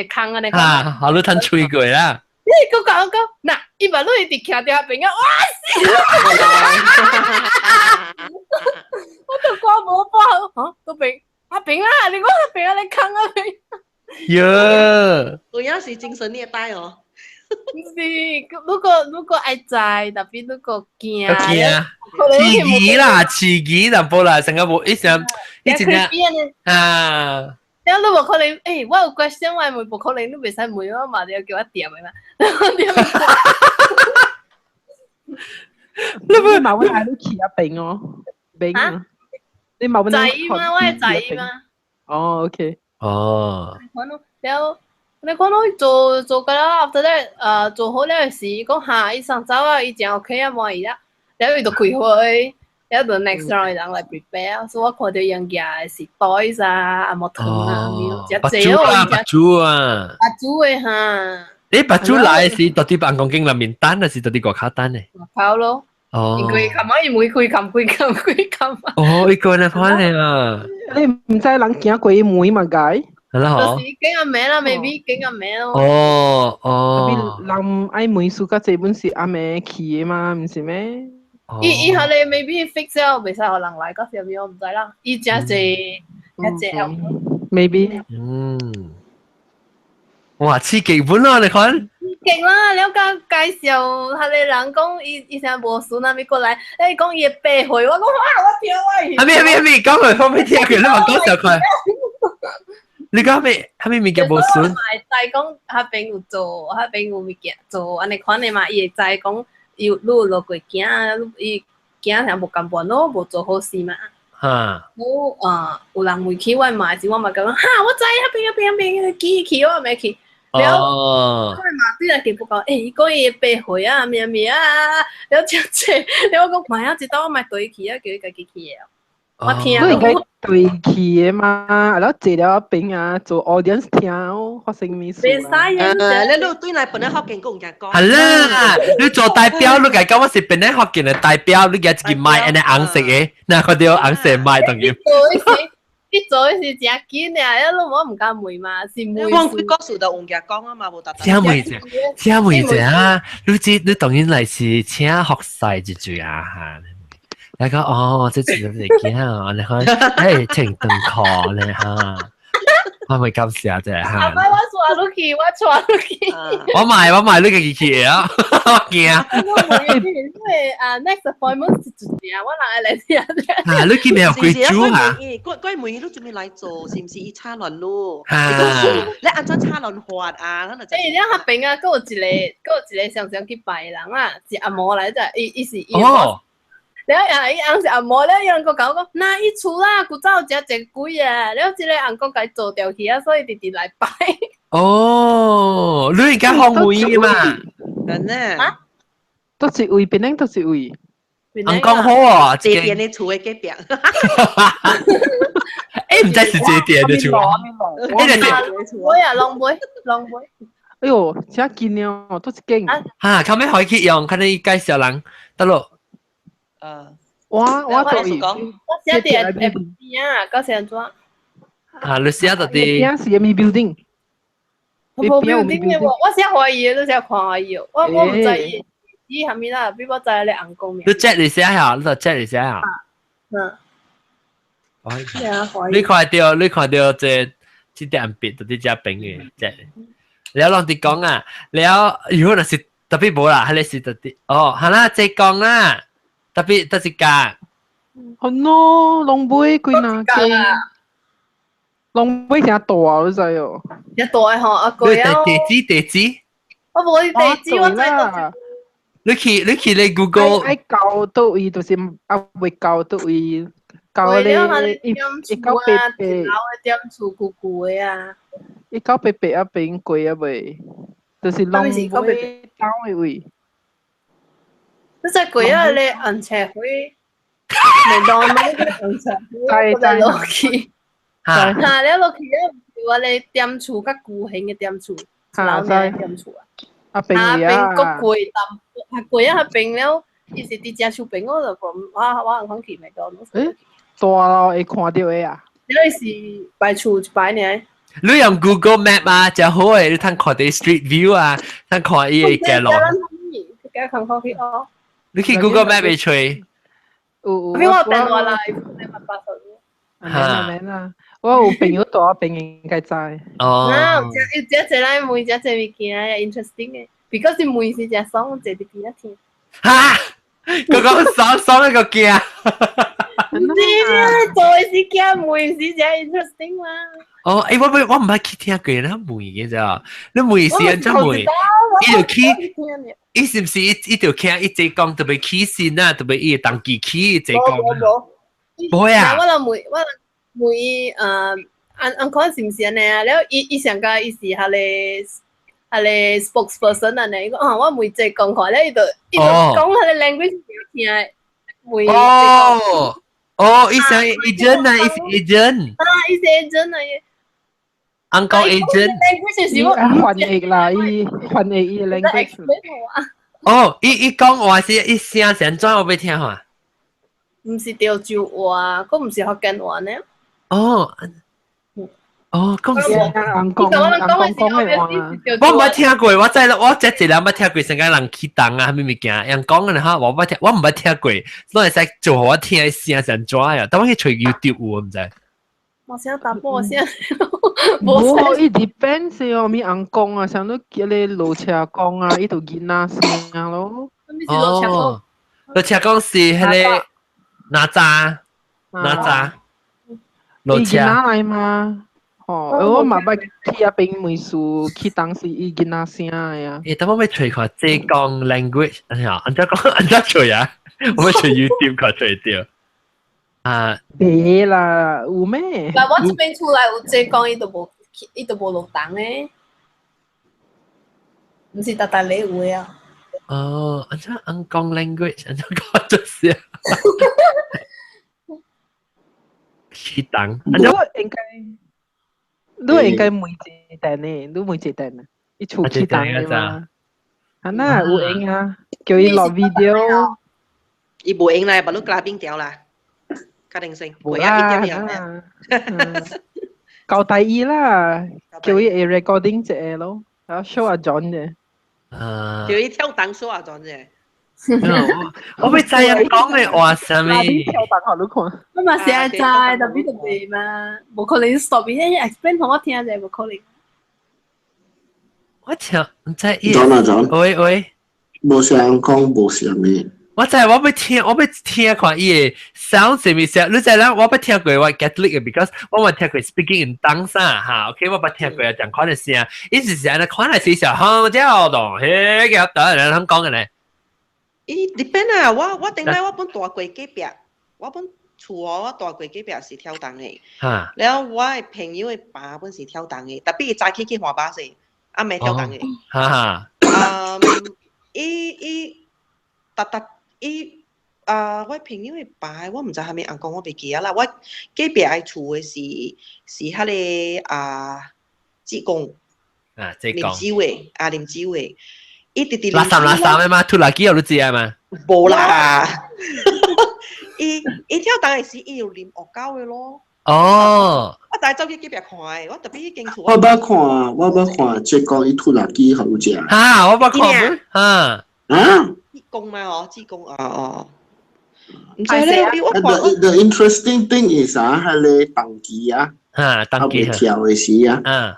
個坑啊你。啊，好你吞吹過啦。你講，嗱，伊把你一直徛掉邊啊，哇死！我都講冇包，嚇都邊。阿炳啦，你講阿炳啊，你坑阿炳。呀，我也是精神虐待哦。唔是，如果愛在，特別如果驚。刺激淡薄啦，成個無一陣一陣啊。然後你無可能，誒，我有 question，我問無可能，你袂使問我嘛，你要叫我點嘅嘛。你冇問下你去阿炳哦，炳啊。你冇問仔嘛，我係仔嘛。哦 ，OK。哦。然後你講到做㗎啦，after that 做好呢時，講下醫生走啊，以前 OK 啊冇而家，然後佢就開會，然後就 next round 人嚟 prepare，所以我看到人家是 toys 啊，阿冇糖啊，白豬啊，白豬啊，白豬嘅嚇。你白豬來是到底辦公經裏面單，還是到底國卡單呢？國考咯。哦。因為琴晚要每開琴。哦，一個人翻嚟啊！你唔知人行過每嘛解？係啦，嗬。就是驚阿妹啦，未必驚阿妹咯。哦。人愛每數個這本是阿妹起嘅嘛，唔是咩？以後你未必 fix 咗，未使可能嚟嗰時候我唔知啦。依只一隻maybe。哇，刺激本咯，你看。勁啦！你介紹下你人講，以前無事那邊過來，你講伊8歲，我講我跳喂。係講佢方便聽佢，你話講時候佢。你講係咪叫無事？就講下邊有做，下邊有物件做，安尼款嘅嘛，伊會知講要錄落過驚，伊驚成無根本咯，無做好事嘛。有人會去我買，我咪講哈，我知下邊去，我未去。แล้วก็มาที่เราเก็บบอกเอ้ยก็เอเปหอยอ่ะเมียแล้วจะเจ๊แล้วก็มาอ่ะจะต้องมา對起啊叫佢自己起啊我聽都應該對起嘅嘛然後借了餅啊做 audience 聽發生咩事啊你都對嚟本來學見講嘅講係啦你做代表你講我是本來學見嘅代表你嘅自己賣人哋硬食嘅嗱佢哋有硬食賣當然啲做是食緊啊！一路我唔敢梅嘛，是梅。我佢告訴到我嘅講啊嘛，冇特。請梅姐啊！你當然嚟是請學曬一句啊嚇！你講哦，即係你見啊！你看誒情動課咧嚇，我咪咁試下啫嚇。阿媽我錯咗佢，我錯咗佢。我買呢個嘢啊！我驚。因為next appointment 是幾點？我哪嚟睇啊？啊，你見未有貴豬嚇？嗰每日都準備嚟做，是唔是一叉輪咯？你按照叉輪滑啊，可能就。你下邊啊，嗰個上去拜人啊，是阿嬤嚟啫，伊是伊。哦。然後伊硬是阿嬤咧，有人個講，那伊厝啦，古早食隻鬼啊，然後即個人個解做掉去啊，所以直直來拜。哦，你而家學會嘅嘛？真啊！都是位，邊樣都是位。人講好啊，這邊你厝嘅幾邊？誒，唔知是這邊嘅厝。我呀，龍妹。哎呦，真勁哦，都是勁。嚇，後尾可以去用，看你介紹人得咯。我做伊，我寫啲啊，嗰時做。啊，你寫到啲。邊是咪 building？冇 building 嘅喎，我寫華語都寫看華語，我唔知伊係咪啦，比我知你硬講咩。你 check 你寫下，你就 check 你寫下。你看到這點別到啲只餅嘅，即係。你有啷啲講啊？แล้ว如果係特別冇啦，係你是特啲哦，係啦，即講啦，特別特別價。哦 no， 龍妹佢哪嘅？龍妹成大你知哦？一大嗬，阿貴啊！地址，我冇地址，我知道。你去你 Google。愛教到伊就是阿會教到伊教你一教白白，點厝古古嘅啊！一教白白啊變貴啊未？就是龍妹教嘅位。你真貴啊！你按車會，你當你按車會，我就落去。嚇！你落去啊！話你店厝較古興嘅店厝，老嘅店厝啊！阿邊啊！個貴淡，貴啊！邊了，伊是啲只厝邊，我就講我講去咪講。誒，大咯，會看到嘅啊！你是擺厝一擺呢？你用 Google Map 啊，就好誒！你睇看啲 Street View 啊，睇看伊嘅路。你去 Google Map 嚟吹。俾我電話嚟，你咪八十。明啦，我有朋友大，朋友應該知。哦。只嚟每只物件係 interesting 嘅，because 是每時只爽，只啲邊一天。嚇！嗰爽一個驚。唔知啊，做時驚每時只 interesting 嘛。哦，誒，我唔係去聽過啦，梅嘅咋？你梅是安怎梅？伊條起，伊是唔是一條傾一隻講特別起線啊？特別伊當機起一隻講。冇啊！我就梅講是唔是安尼啊？然後伊上個伊是佢哋 spokesperson 安尼，伊講我每隻講話咧，伊就講佢哋 language 聽每伊想 agent 啊，伊是 agent 啊，伊是 agent 啊，uncle agent， 翻譯啦，伊翻譯伊 language。伊講話是伊聲成轉我俾聽下。唔是潮州話，嗰唔是福建話呢？咁是人講嘅話，我冇聽過，我真我這一兩冇聽過，成個人起動啊，咩物件？人講嘅嚇，我冇聽過，攞嚟使做我聽聲成轉啊！等我去隨 YouTube 喎，唔知。我想打波先，冇，伊 depends 哦，咪人講啊，像你叫你路車講啊，伊度見那聲咯。路車講是迄個哪吒，路車嚟嘛？我嘛捌去啊邊美術去當時伊見那聲呀。等我咪隨看這講 language，安怎隨啊？我咪隨 YouTube 看隨到。別啦，有咩？嗱，我這邊出來有這講，伊都無錄檔誒，唔是特你有誒啊。安怎講 language，安怎講就是起檔。都應該每一單呢，都每一單啊，伊出起檔嘅嘛。那有影啊，叫伊落 video。伊無影啦，把你加冰條啦。家庭性，唔啊，一點樣教第二啦，叫伊 recording 隻咯，然後 show 阿 John 嘅，叫伊跳檔 show 阿 John 嘅。我咪知人講嘅話啥物？跳檔好你看。我嘛成日知，特別特別嘛，無可能 stop 伊 explain 互我聽啫，無可能。我聽唔知。John，喂，無想講無想嘅。我要聽看伊個 sound 是咪聲？你知啦，我要聽過我 Catholic 嘅 ，because 我冇聽過 speaking in tongues 嚇 ，OK， 我冇聽過講款嘅聲，伊是安尼款嚟時候，好叫動，嘿，叫得人咁講嘅咧。伊 depend 啊，我頂禮我本大櫃隔壁，我本厝我大櫃隔壁是跳檔嘅，然後我嘅朋友嘅爸本是跳檔嘅，特別伊早起去滑巴士，阿妹跳檔嘅，我朋友嘅爸，我唔知係咪人講我袂記啊啦。我隔壁嘅厝嘅是迄個志公林志偉林志偉，伊直直拉三嘅嘛，脫垃圾有你知啊嘛？無啦，伊跳檔嘅時，伊有啉惡狗嘅咯。我但係走去隔壁看嘅，我特別去經厝。我捌看，即講伊脫垃圾好食。我捌看，志公嘛志公唔知咧，我看。The interesting thing is 係你當機啊，當機跳嘅時啊，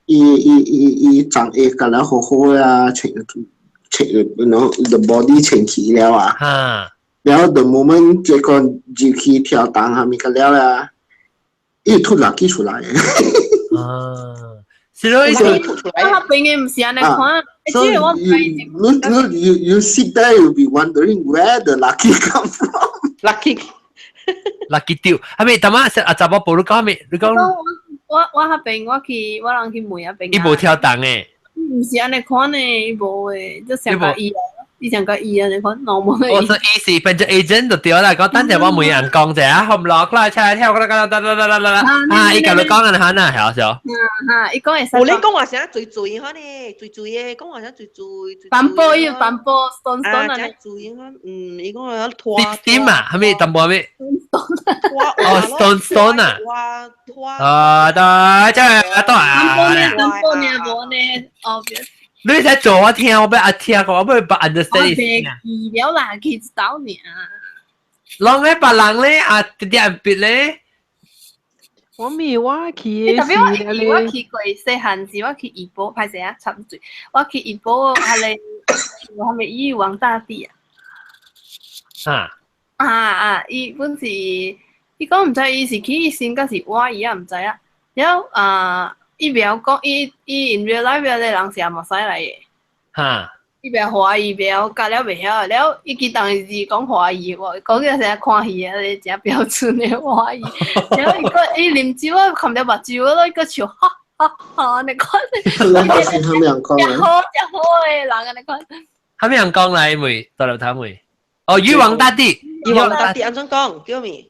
伊長下個啦好好啊，清 the body 清起了啊，然後 the moment 即個就去跳檔下面個了啦，伊脫垃圾出來嘅。是咯，我邊嘅唔是安尼看。So you sit there, you'll be wondering where the lucky come from. Lucky 掉，係咪？但係阿雜波報你講咩？你講我嗰邊我人去問嗰邊。伊無跳檔誒，唔是安尼看誒，伊無誒，即上個伊啊，伊上個伊啊，你看normal。我說伊是變咗 agent 就掉啦，講等陣我每人講者啊，唔落啦，出嚟跳啦，伊咁你講緊嚇嗱，係啊，伊講係。我你講話成日醉嚇呢，醉嘅，講話成日醉。反波stone 啊，醉嚇，伊講話拖。點啊？係咪淡薄咩？stone 啊。對，真係多啊。淡波呢，無呢，obvious。你使做我聽，我俾阿聽過，我俾佢 understand 先啊。記了啦，記到呢。啷個別人咧啊？啲人別咧。我未我去特別我去過細漢時，我去怡保，歹勢啊，插嘴。我去怡保，係咪伊王大帝啊？伊本是，伊講唔知伊是去伊先，還是我伊也唔知啊。然後伊袂曉講，伊 in real life 嘅人是阿馬西來嘅。伊袂华语，袂晓教了袂晓，了伊其当时讲华语喎，讲个啥看戏啊，你真标准的华语。然后伊啉酒啊，看了目睭咯，伊个笑哈哈哈，你看。那个是他们两个人。真好诶，人啊，你看。他们人講嚟未？大陸他未？哦，玉皇大帝，玉皇大帝安怎講？叫咩？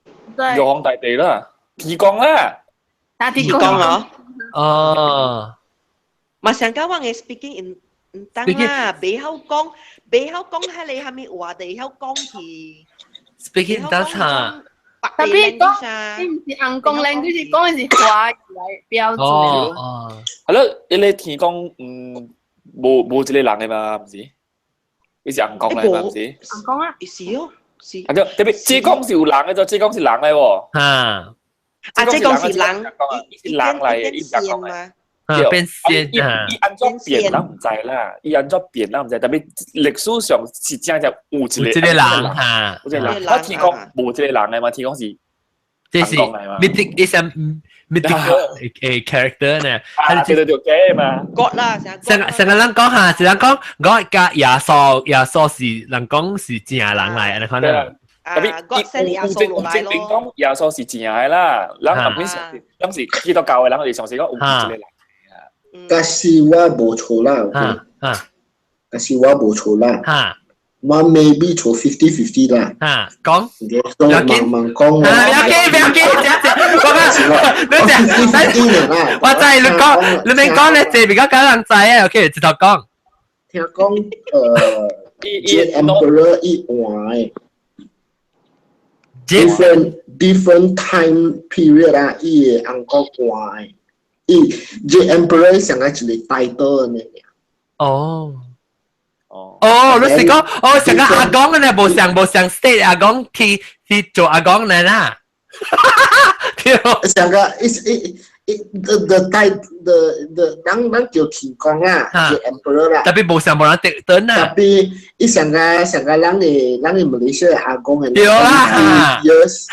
玉皇大帝啦，提供啦，提供啊。哦。嘛上加我嘅 speaking in 唔得啦，袂曉講，迄你係咪話地曉講去 ？speaking 得嚇。特別講，你唔是硬講 language， 講嘅是華語嚟標準。哦。係咯，你提供冇一個人嘅嘛，唔是？你是硬講嚟嘛，唔是？硬講啊，是哦，是。係咯，特別浙江是有人嘅，浙江是人嘅喎。嚇。浙江是人，是人嚟，伊講講嘅。變線啊！伊安怎變咱唔知啦，伊安怎變咱唔知，特別歷史上是真正有一個人嚇，有一個人。我聽講冇一個人嘅嘛，聽講是這是 mythic is a mythical character 呢。啊，對嘅嘛。國啦，成個人講下，成個人講我加耶穌是人講是正人嚟，你看啦。特別講耶穌是正嘅啦，人後面當時基督教嘅人，我哋上時講有一個人。但是我冇錯啦，但是我冇錯啦，我 maybe 錯50-50啦。講，都慢慢講。不要緊，我知你講，你咪講你這比較簡單仔啊，OK，直頭講。聽講Jet Emperor 一換，different time period 啊，伊個英國換。Jet Emperor 上個一個 title 呢？哦，你是講上個阿公嘅呢？無上 state 阿公去做阿公嘅啦。上個 the 咱叫天公啊 ，Jet Emperor 啦。特別無上人等啊。特別伊上個咱嘅馬來西亞阿公嘅。對啦。years，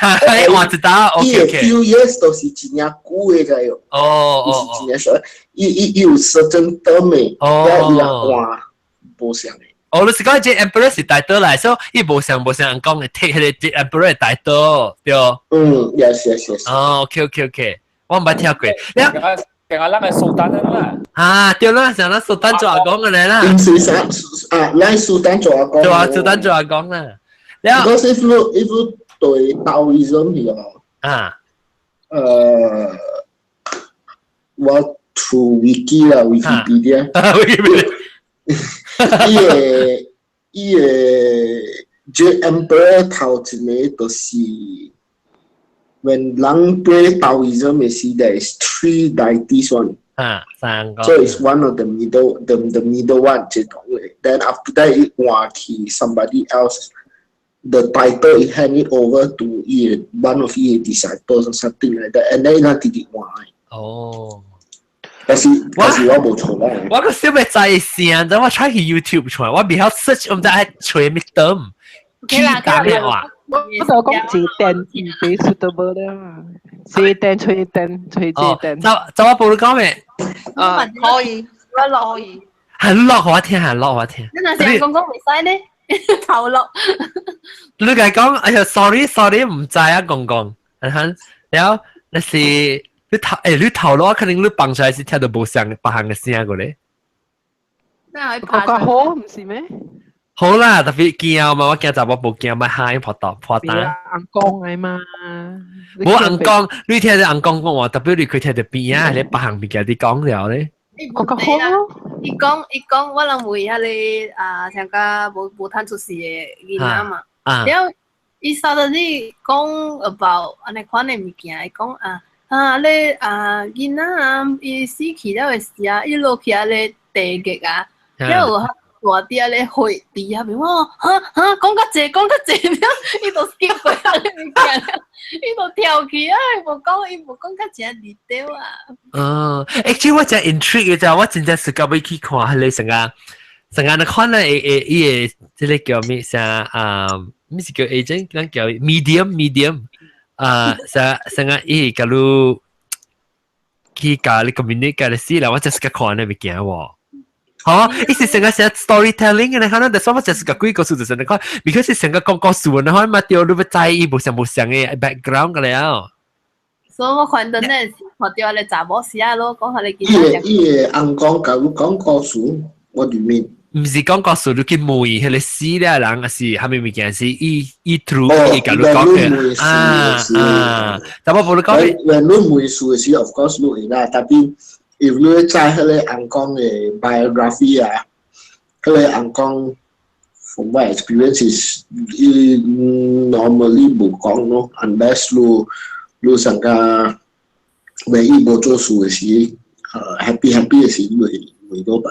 我知道。OK。few years 都是真正久嘅個喲。哦。是真正說，伊有 certain term 嘅，伊換無上嘅。你是講 Jet Emperor 是大刀嚟，所以伊無上人講嘅 take 迄個 Jet Emperor 嘅大刀，對。yes。哦 ，OK，我唔捌聽過。成個人係蘇丹啦。啊，對啦，成個蘇丹做阿公嘅嚟啦。唔是啥啊，咱蘇丹做阿公。蘇丹做阿公啦。Because if you 對 Taoism 去哦。啊。我 through wiki 啦 ，Wikipedia。伊個 Jet Emperor 頭一個就是when 人對 Taoism 嘅時代is 3 deities one。三個。So it's one of the middle one 這種嘅。Then after that it 換去 somebody else。The title is handed over to one of his disciples or something like that, and then he did it one. 哦。但是我冇錯啦。我個小妹仔先，等我 try 去 YouTube 出來，我比較 search 我唔知係吹咩燈，去打咩話？我就講自電唔俾 suitable 啦，自電吹電。就我報你講咩？可以，可以。係落我聽。你那時講未使呢？頭落。你係講哎呀 sorry 唔知啊，講，然後那是。你頭腦可能你放出來是聽到無相別行嘅聲個咧。個好唔是咩？好啦，特別驚嘛，我驚就我冇驚咪喊破蛋。硬講嘅嘛。冇硬講，你聽到硬講講話，特別你佢聽到邊啊？你別行別嘅啲講了咧。個好。伊講，我諗會下你上個無攤出事嘅囡仔嘛。然後伊稍到你講 about 安尼款嘅物件，伊講你囡仔伊死去了嘅時啊，伊落去啊咧地極啊，然後大啲啊咧血地下邊，我講較濟，伊就 skip 過啊咧物件，伊就跳去啊，伊無講較濟detail啊。actually 我真 intrigue 嘅就，我真正是夠要去看迄個成個看咧伊個即個叫咩啥咩是叫 agent， 咱叫 medium。成個伊假如去教你 communicate 嘅事啦，我真係個看呢物件喎。好，一是成個寫 storytelling 嘅，你看，但係我就是個鬼故事就是你看 ，because 是成個講故事，你看嘛，掉你不在意，無相嘅 background 嘅了。所以我看到咧，學掉你查某時啊，咯，講下你見伊紅講講故事，我裡面。唔是講故事，你去梅，佢哋死咧人係是係咪物件是伊 through 伊甲你講嘅啊，但我冇你講嘅。When 你梅樹時 ，of course 你會啦，但係 if 你在佢哋紅講嘅 biography 啊，佢哋紅講 from my experiences， normally 冇講咯 ，unless 你成個唯一冇做事嘅時，happy 嘅時會多吧。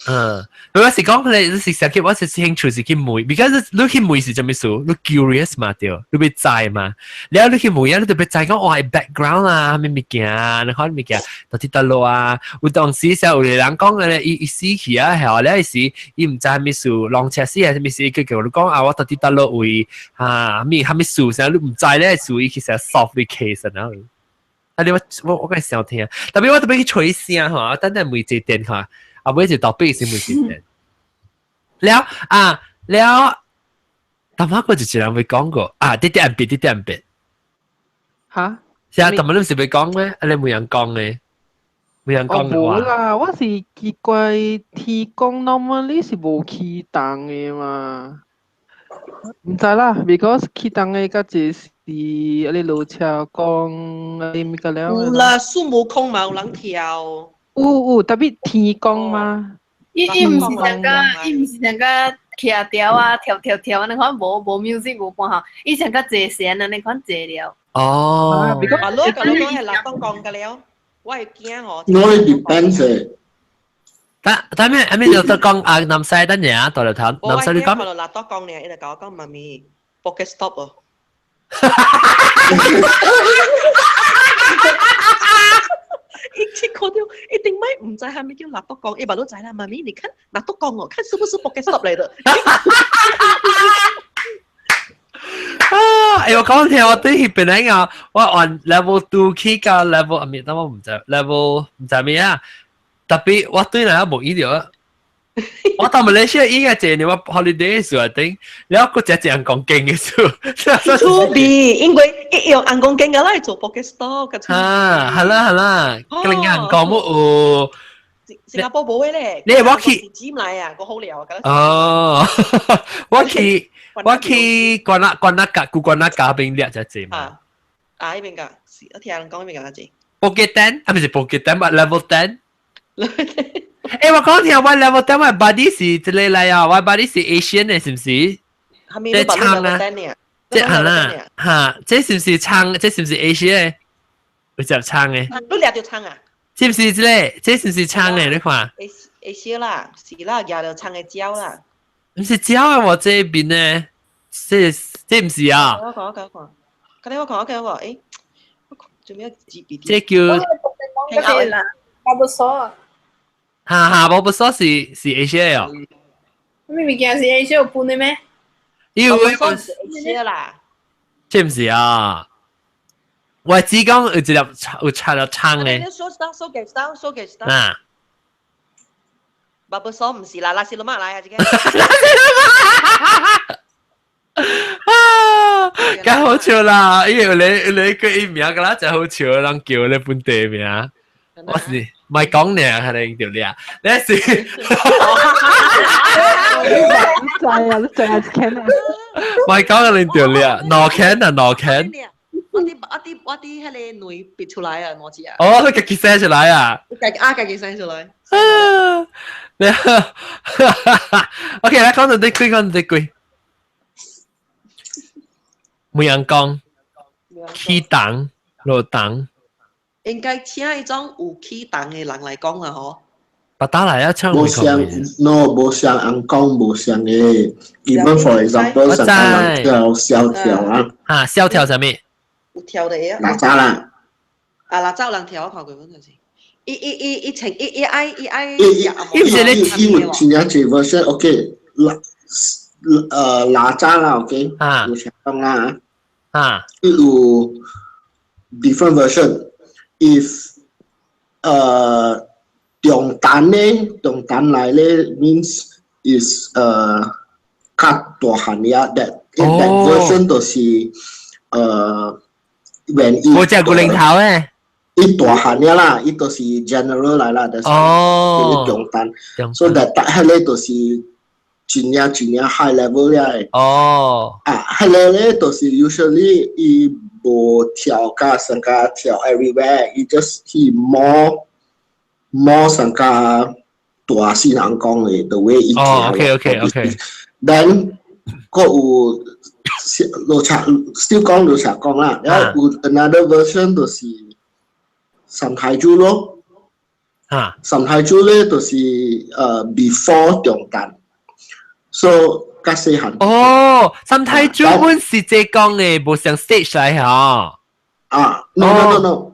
我有時講佢哋是成日我是興趣是去梅 ，because 你去梅是做咩事？你 curious 嘛掉，你被知嘛？然後你去梅啊，你就被知講哇 background 啊，咩物件啊，你看物件到底得路啊？有當時時候有人講咧，伊死去啊，係咧時伊唔知係咩事，浪車死係咩事？佢叫你講啊，我到底得路位啊，咩係咩事？成日你唔知咧，屬於其實 solve the case 啊。啊，你我講想聽，特別我特別去吹聲嚇，等陣梅接電嚇。啊，每隻倒閉先會見嘅。แล้ว但係我就只能會講過啊，啲人別。嚇？係啊，但係你唔是會講咩？你冇人講嘅，冇人講嘅話。冇啦，我是奇怪，提供 normally 是冇起檔嘅嘛。唔知啦 ，because 起檔嘅嗰隻是你路車講你咪個了。有啦，孫悟空嘛有人跳。特別天光嘛，伊唔是成個徛條啊，跳，你看無 music 無伴吼，伊成個坐線啊，你看坐了。哦，你講係立東講嘅了，我係驚嗬。我 depends 但係就得講啊，南西等嘢啊，到嚟睇，南西你講。我係立東講咧，伊就講媽咪 pocket stop 哦。一看到一定咪唔知係咪叫納督講，一把都知啦。媽咪，你看納督講哦，看是不是 pocket stop 嚟的？我講聽我對邊嚟啊，我按 level 2去到 level 啊，但我唔知 level 唔知咩啊，特別我對嚟冇意料。我到馬來西亞依家借你話 holiday 嘅時候頂，你一個隻人講經嘅時候 ，to be， 因為一用人講經嘅啦，做 pocket stop 嘅。係啦，咁你人講冇新加坡冇嘅咧。你我去尖嚟啊，個好料啊，哦，我去關那家邊掠隻字嘛。呢邊㗎，我聽人講呢邊㗎字。Pocket 10，係咪是 Pocket 10？但 level 10。我講聽我 level 10，我 body 是即係嚟啊，我 body 是 Asian 嘅，是唔是？即係撐啊！即係啦，嚇，即係是唔是撐？即係是唔是 Asian 嘅？會就撐嘅。你掠條撐啊？是唔是即係？即係是唔是撐嘅？你看。Asian 啦，是啦，夾條撐嘅膠啦。唔是膠啊！我這邊咧，即唔是啊？我講，誒，做咩字別？即叫。差不多。我不說是 Asia 哦。咩物件是 Asia 有搬的咩？因為我是 Asia 啦。即唔是啊？我只講有一粒有插咗撐嘅。收幾多？啊。巴布索唔是啦，拉斯魯馬來啊，自己。梗好笑啦！因為你個名㗎啦，就好笑，人叫你本地名。我是唔係講你啊，係你條你啊，你是。你真係 can 啊！唔係講你條你啊，羅 can 啊，羅 can。我啲係你女別出來啊，我知啊。哦，佢自己寫出來啊。自己寫出來。你，OK，嚟講到啲句。每人講，起檔落檔。應該請一種有起檔嘅人嚟講啊，嗬。把打嚟一槍。冇像人講冇像嘅。Even for example，成個人條啊。啊，蕭條係咩？有條的啊。哪吒啦。啊，哪吒人條我看過嗰陣時。一情一愛。因為你前兩隻 version，OK， 哪吒啦 ，OK， 有成功啦。有 different version。If 中单来咧 means is 較大漢呀 that version 就是when 我只古靈頭誒。伊大漢呀啦，伊都是 general 來啦，就是中單。So that 迄個都是真呀 high level 呀。迄個咧都是 usually 伊無跳甲上加跳 everywhere， 伊 just 伊more上加大細人講嘅 the way 伊跳。OK。Then 個有still 講羅茶講啦，然後有 another version 就是。三太子咯，三太子咧就是before 中單 ，so 較細漢。三太子本是這講嘅，無像 stage 嚟嚇。No，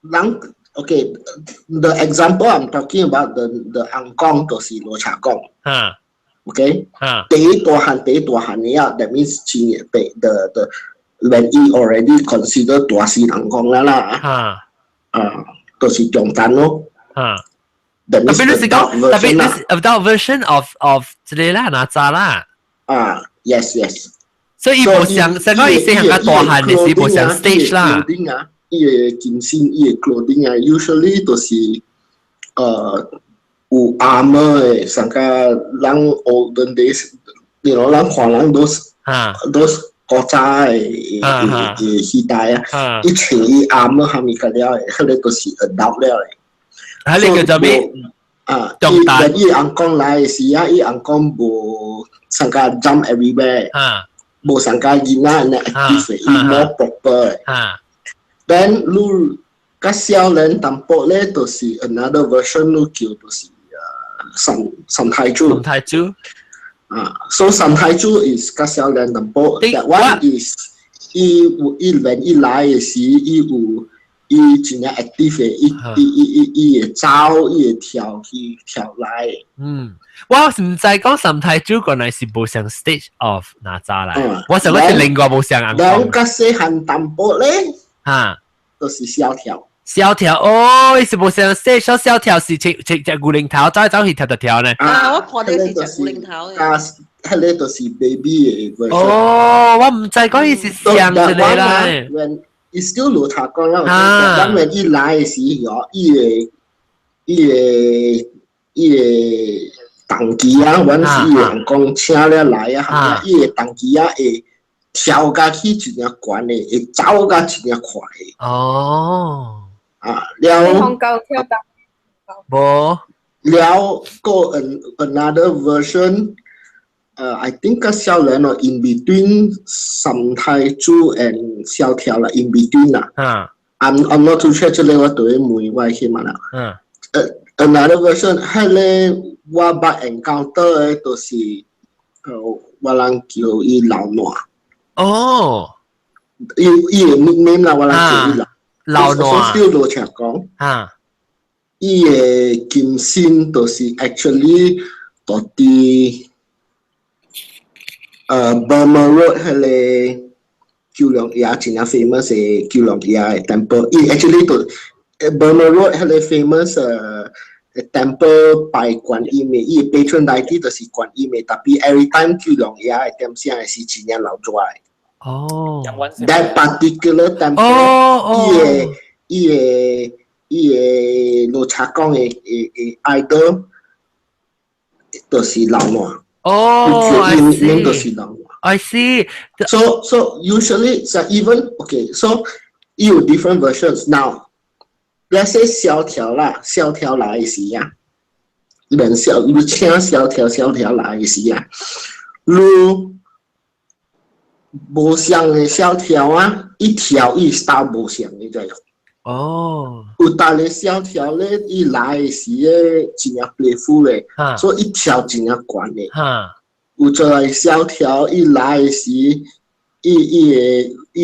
人 OK，the example I'm talking about the 紅光就是羅茶講。OK，第一大漢嘅啊 ，that means 前嘅the when he already consider 大細人講啦，都是中單咯。特別你是講 adult version of 之類啦，哪吒啦。yes。所以無像成個意思係個大漢嘅是無像 stage 啦。伊個金身，伊個 clothing 啊 ，usually 都是有 armor 嘅，上個人 olden days， 你攞人華人都古早嘅時代啊，一穿伊啱咯，下面個了嘅，迄個都是 adult 了嘅。迄個叫做咩？伊紅光來嘅時啊，伊紅光無上加 jump everywhere， 無上加囡仔呢 active， 伊 more proper。Then 你較少人淡薄咧，就是 another version， 你叫就是三太子。So 三太子 is 較少人淡薄。That one is 伊when 伊來嘅時，伊真係 active 嘅，伊會走，伊會跳去跳來。我唔知講三太子原來是無像 stage of 哪吒來，我想講是另外無像人講。然後較細漢淡薄咧，都是蕭條。蕭條伊是無像 stage， 蕭條是隻古靈頭走去跳呢。我看到是隻古靈頭嘅。迄個都是 baby 嘅。我唔知講伊是像之類啦。When it's still 羅茶講啦，當然伊來嘅時候，伊個當機啊，阮是伊人講車咧來啊，伊個當機啊會跳甲去真正懸嘅，會走甲真正快嘅。了個 another version， I think 個少人咯 ，in between 三太子 and 蕭條啦 ，in between 啦。I'm not too sure 這個我對問我去問啦。Another version 係咧，我捌 encounter 嘅都是我人叫伊老暖。伊個 nickname 啦，我人叫伊老暖。still 羅茶講。伊個金身都是 actually 到啲Burma Road 迄個九龍爺真係 famous 嘅九龍爺嘅 temple。伊 actually 到Burma Road 迄個 famous temple 拜觀音嘅，伊 patron deity 就是觀音嘅，特別 every time 九龍爺嘅點聲係是真係流出來。That particular temple， 伊個羅茶講嘅 idol 就是老暖。I see. So usually, so even okay. So you different versions now. Let's say 蕭條啦，蕭條來嘅時啊，人你請蕭條來嘅時啊，你無像嘅蕭條啊，一條伊 start 無像嘅在用。有但係蕭條咧，伊來嘅時咧，真係 playful 咧，所以一條真係懸嘅。有做嚟蕭條，伊來嘅時，伊個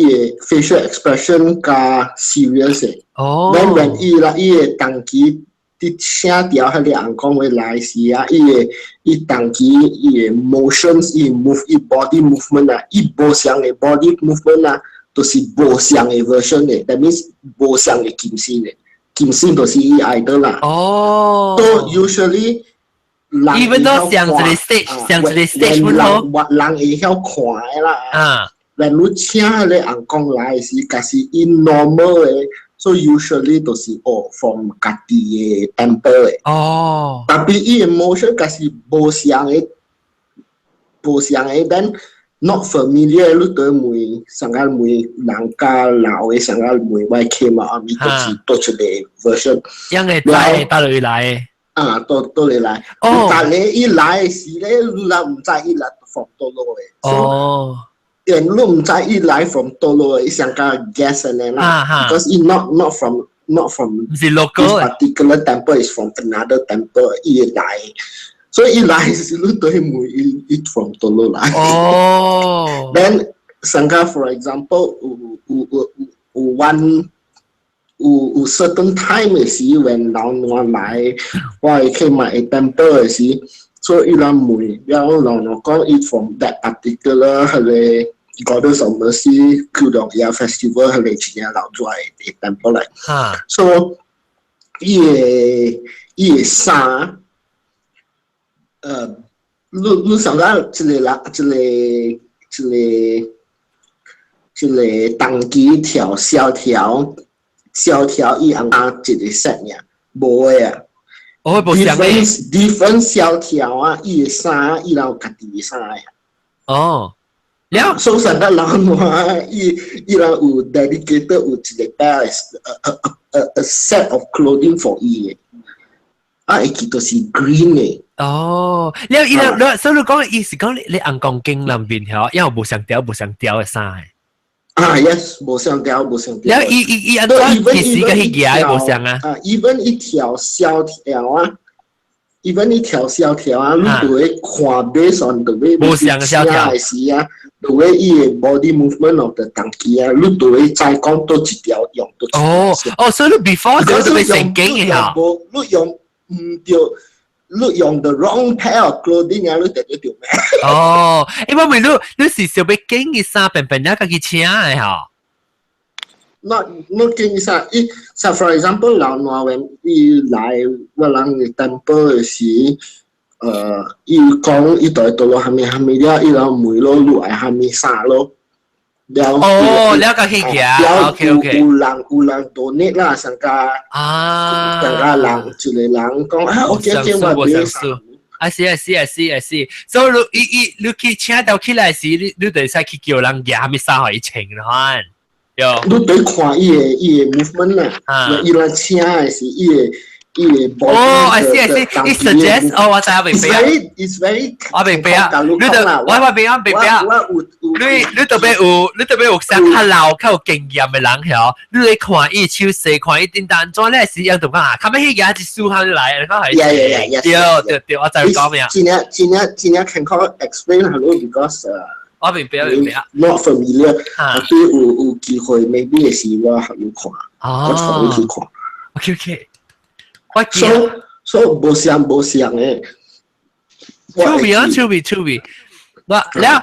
facial expression 加 serious 嘅。Then when 伊個當機啲聲調喺你眼光會來時啊，伊當機伊個 motions， 伊 move， 伊 body movement 啊，伊無像嘅 body movement 啊。都是無像嘅 version 嘅，that means 無像嘅金身嘅。金星都是伊爱的啦。哦。So usually even though 上一个 stage 不好，人会晓看啦。啊。when 你请迄个人讲来是，假是 in normal 的。So usually 都是from 家己的 temple 的。哦。但是伊 emotion 假是无相的，then not familiar 你對每上個每人家老嘅上個每位 came out 咪就是多出嚟 version。因為帶落來。啊，多嚟來。哦。但你一來時咧，你唔知伊來 from 多路嘅。哦。and 你唔知伊來 from 多路嘅，上個 guess 嘅啦。because it not from 是 local this particular temple is from another temple 伊來。所以一來是你對每一 from 多路來。哦。Then 上個 for example 有 certain time 嘅時，when 老暖來，我會去買 temple 嘅時，所以伊人每然後老暖講伊 from that particular 係個 Goddess of Mercy 叫做嘢 festival 係個前日老做嘅 temple 嚟。So 伊個衫。你上個一個當機條蕭條伊紅啊一個 set 呀，無個啊。哦，無相嘅。different 蕭條啊，伊個衫伊有家己個衫呀。哦，了。所以上個老暖伊有 dedicated 有一個 a set of clothing for 伊嘅。啊，會記到是 green 嘅。哦，了，所以你講意思講你紅光經裏邊嗬，因為無相調嘅衫。啊 ，yes， 無相調。了，伊安怎其實個迄個無相啊？啊 ，even 一條蕭條啊，你都會看 based on the way 無相嘅蕭條時啊 ，the way 伊個 body movement of the 當機啊，你都會再講多一條用多一條。哦，所以你 before 你都會聖經嘅嚇。你用唔對。你用 the wrong pair of clothing 啊，你得咗條咩？哦，因為你是想要經嘅衫，便一個去請嘅嚇。not 經衫，so for example，老暖when 伊來我人嘅 temple 嘅時，伊講伊對到落下面了，伊人每咯落嚟下面衫咯。哦，了解起嘅 ，OK。有人 donate 啦，上個人一個人講啊，我想I see。所以你去請到起來時，你就使去叫人夾咪衫可以穿咯。你對看伊個 movement 啊，伊人請嘅時伊個。哦 ，I see。It suggest，我知我明白。It's very。我明白啊，你明白。你特別有想較老、較有經驗嘅人嗬，你嚟看伊手勢，看伊點單裝咧時，有同講啊，咁樣嘢一數下嚟，你講係。對，我就講咩啊？今日 can call explain hello because 我明白。Not familiar，所以有機會 maybe 嘅時我學你看，我同你去看。OK。So 無相嘅。超別。แล้ว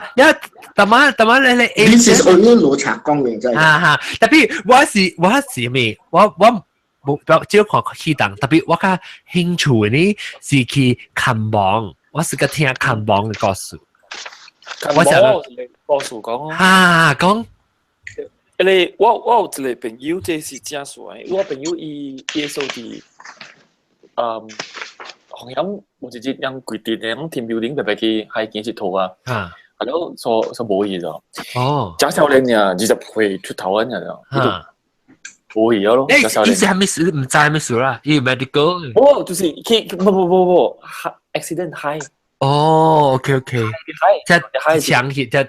ตามมาเลย This is only 羅查講嘅真係。特別我是咩？我冇只看去當，特別我較興趣呢是去看網，我是個聽看網嘅故事。我想故事講講。因為我有一個朋友，這是真數嘅。我朋友伊做啲好像有一日樣規定嘅，咁 team building 特別去海見一套啊。係咯，所冇嘢咗。哦。假少年呀，20歲出頭嗰陣啊，冇嘢咯。誒，以前係咩事？唔知係咩事啦？伊 medical。哦，就是不 accident high。哦 ，OK。即係強血，即係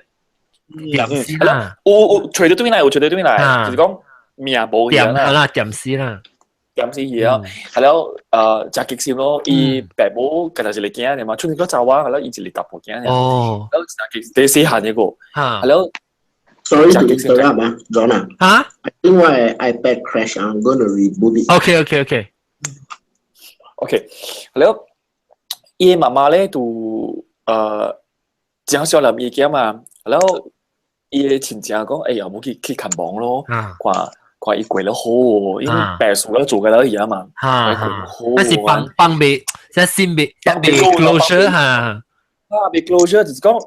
點死啦。我隨到對面嚟，就是講命冇嘢啦。點死啦。點死嘢啊！係咯，就極少咯。伊爸母其實是嚟驚嘅嘛，出年嗰陣話係咯，以前嚟搭部驚嘅。哦。然後就極第四下呢個，係咯。Sorry to interrupt 嘛 ，John 啊。因為 iPad crash， I'm gonna reboot it。OK，係咯。伊媽媽咧就講少林意見嘛，係咯。伊嘅親戚講，哎呀，冇去看網咯，看。看伊過得好，因為白數咧做嘅啦而家嘛，過得好。但是幫未，即係先未 closure 嚇。未 closure 就是講，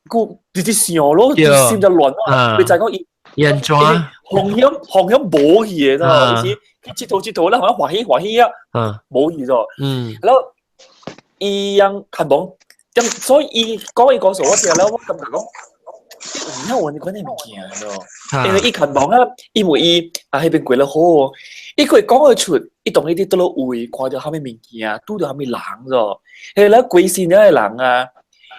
個直接想咯，心就亂咯，你就係講伊。人裝方向冇嘢啦，好似佚佗啦，好像歡喜啊，冇嘢咗。然後伊樣看網，咁所以伊講數嗰時候咧，我感覺講，唔有揾你講啲物件咯，因為伊看網啊，因為伊喺邊過得好，伊佢講得出，伊同呢啲都落位，看到蝦米物件，拄到蝦米人咗，係啦，貴先嘅人啊，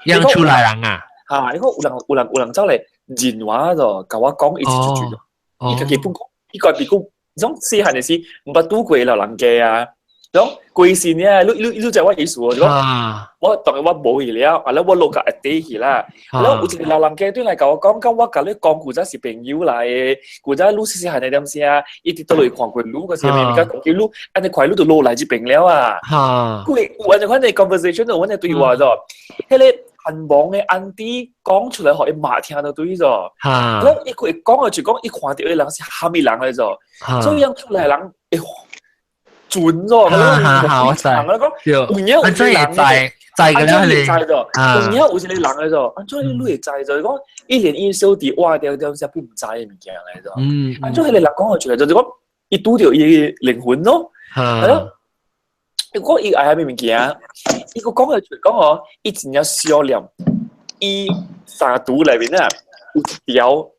養出來人啊，嚇，你講有人走嚟。人話就甲我講一次就咗，伊家己本講，伊個別個種細漢嘅時，唔捌拄過流人家啊，種貴先咧，你就我意思喎，我當然我冇去了，啊，我落架一地去啦，然後有一個流人家對嚟甲我講，咁我甲你講，古仔是朋友來嘅，古仔路細漢嘅點先啊，一直都嚟看過路嗰時，咪而家講叫路，安尼快路就落來就平了啊，佢我就看你 conversation 度，我哋對話咗，迄個。很忙嘅安迪講出嚟，可以馬聽到對咗。咁伊佢講就講，伊看到嘅人是蝦米人嚟咗，所以樣出嚟人準咗。我知。有安怎會知嘅咧？你知咗，有有一個人嚟咗，安怎你會知咗？講伊連伊小弟哇掉掉只不唔知嘅物件嚟咗。安怎迄個人講出嚟就講，伊拄到伊嘅靈魂咯。係咯。如果伊愛咩物件，伊個講嘅講哦，伊真有少量，伊三圖裏面啊有一條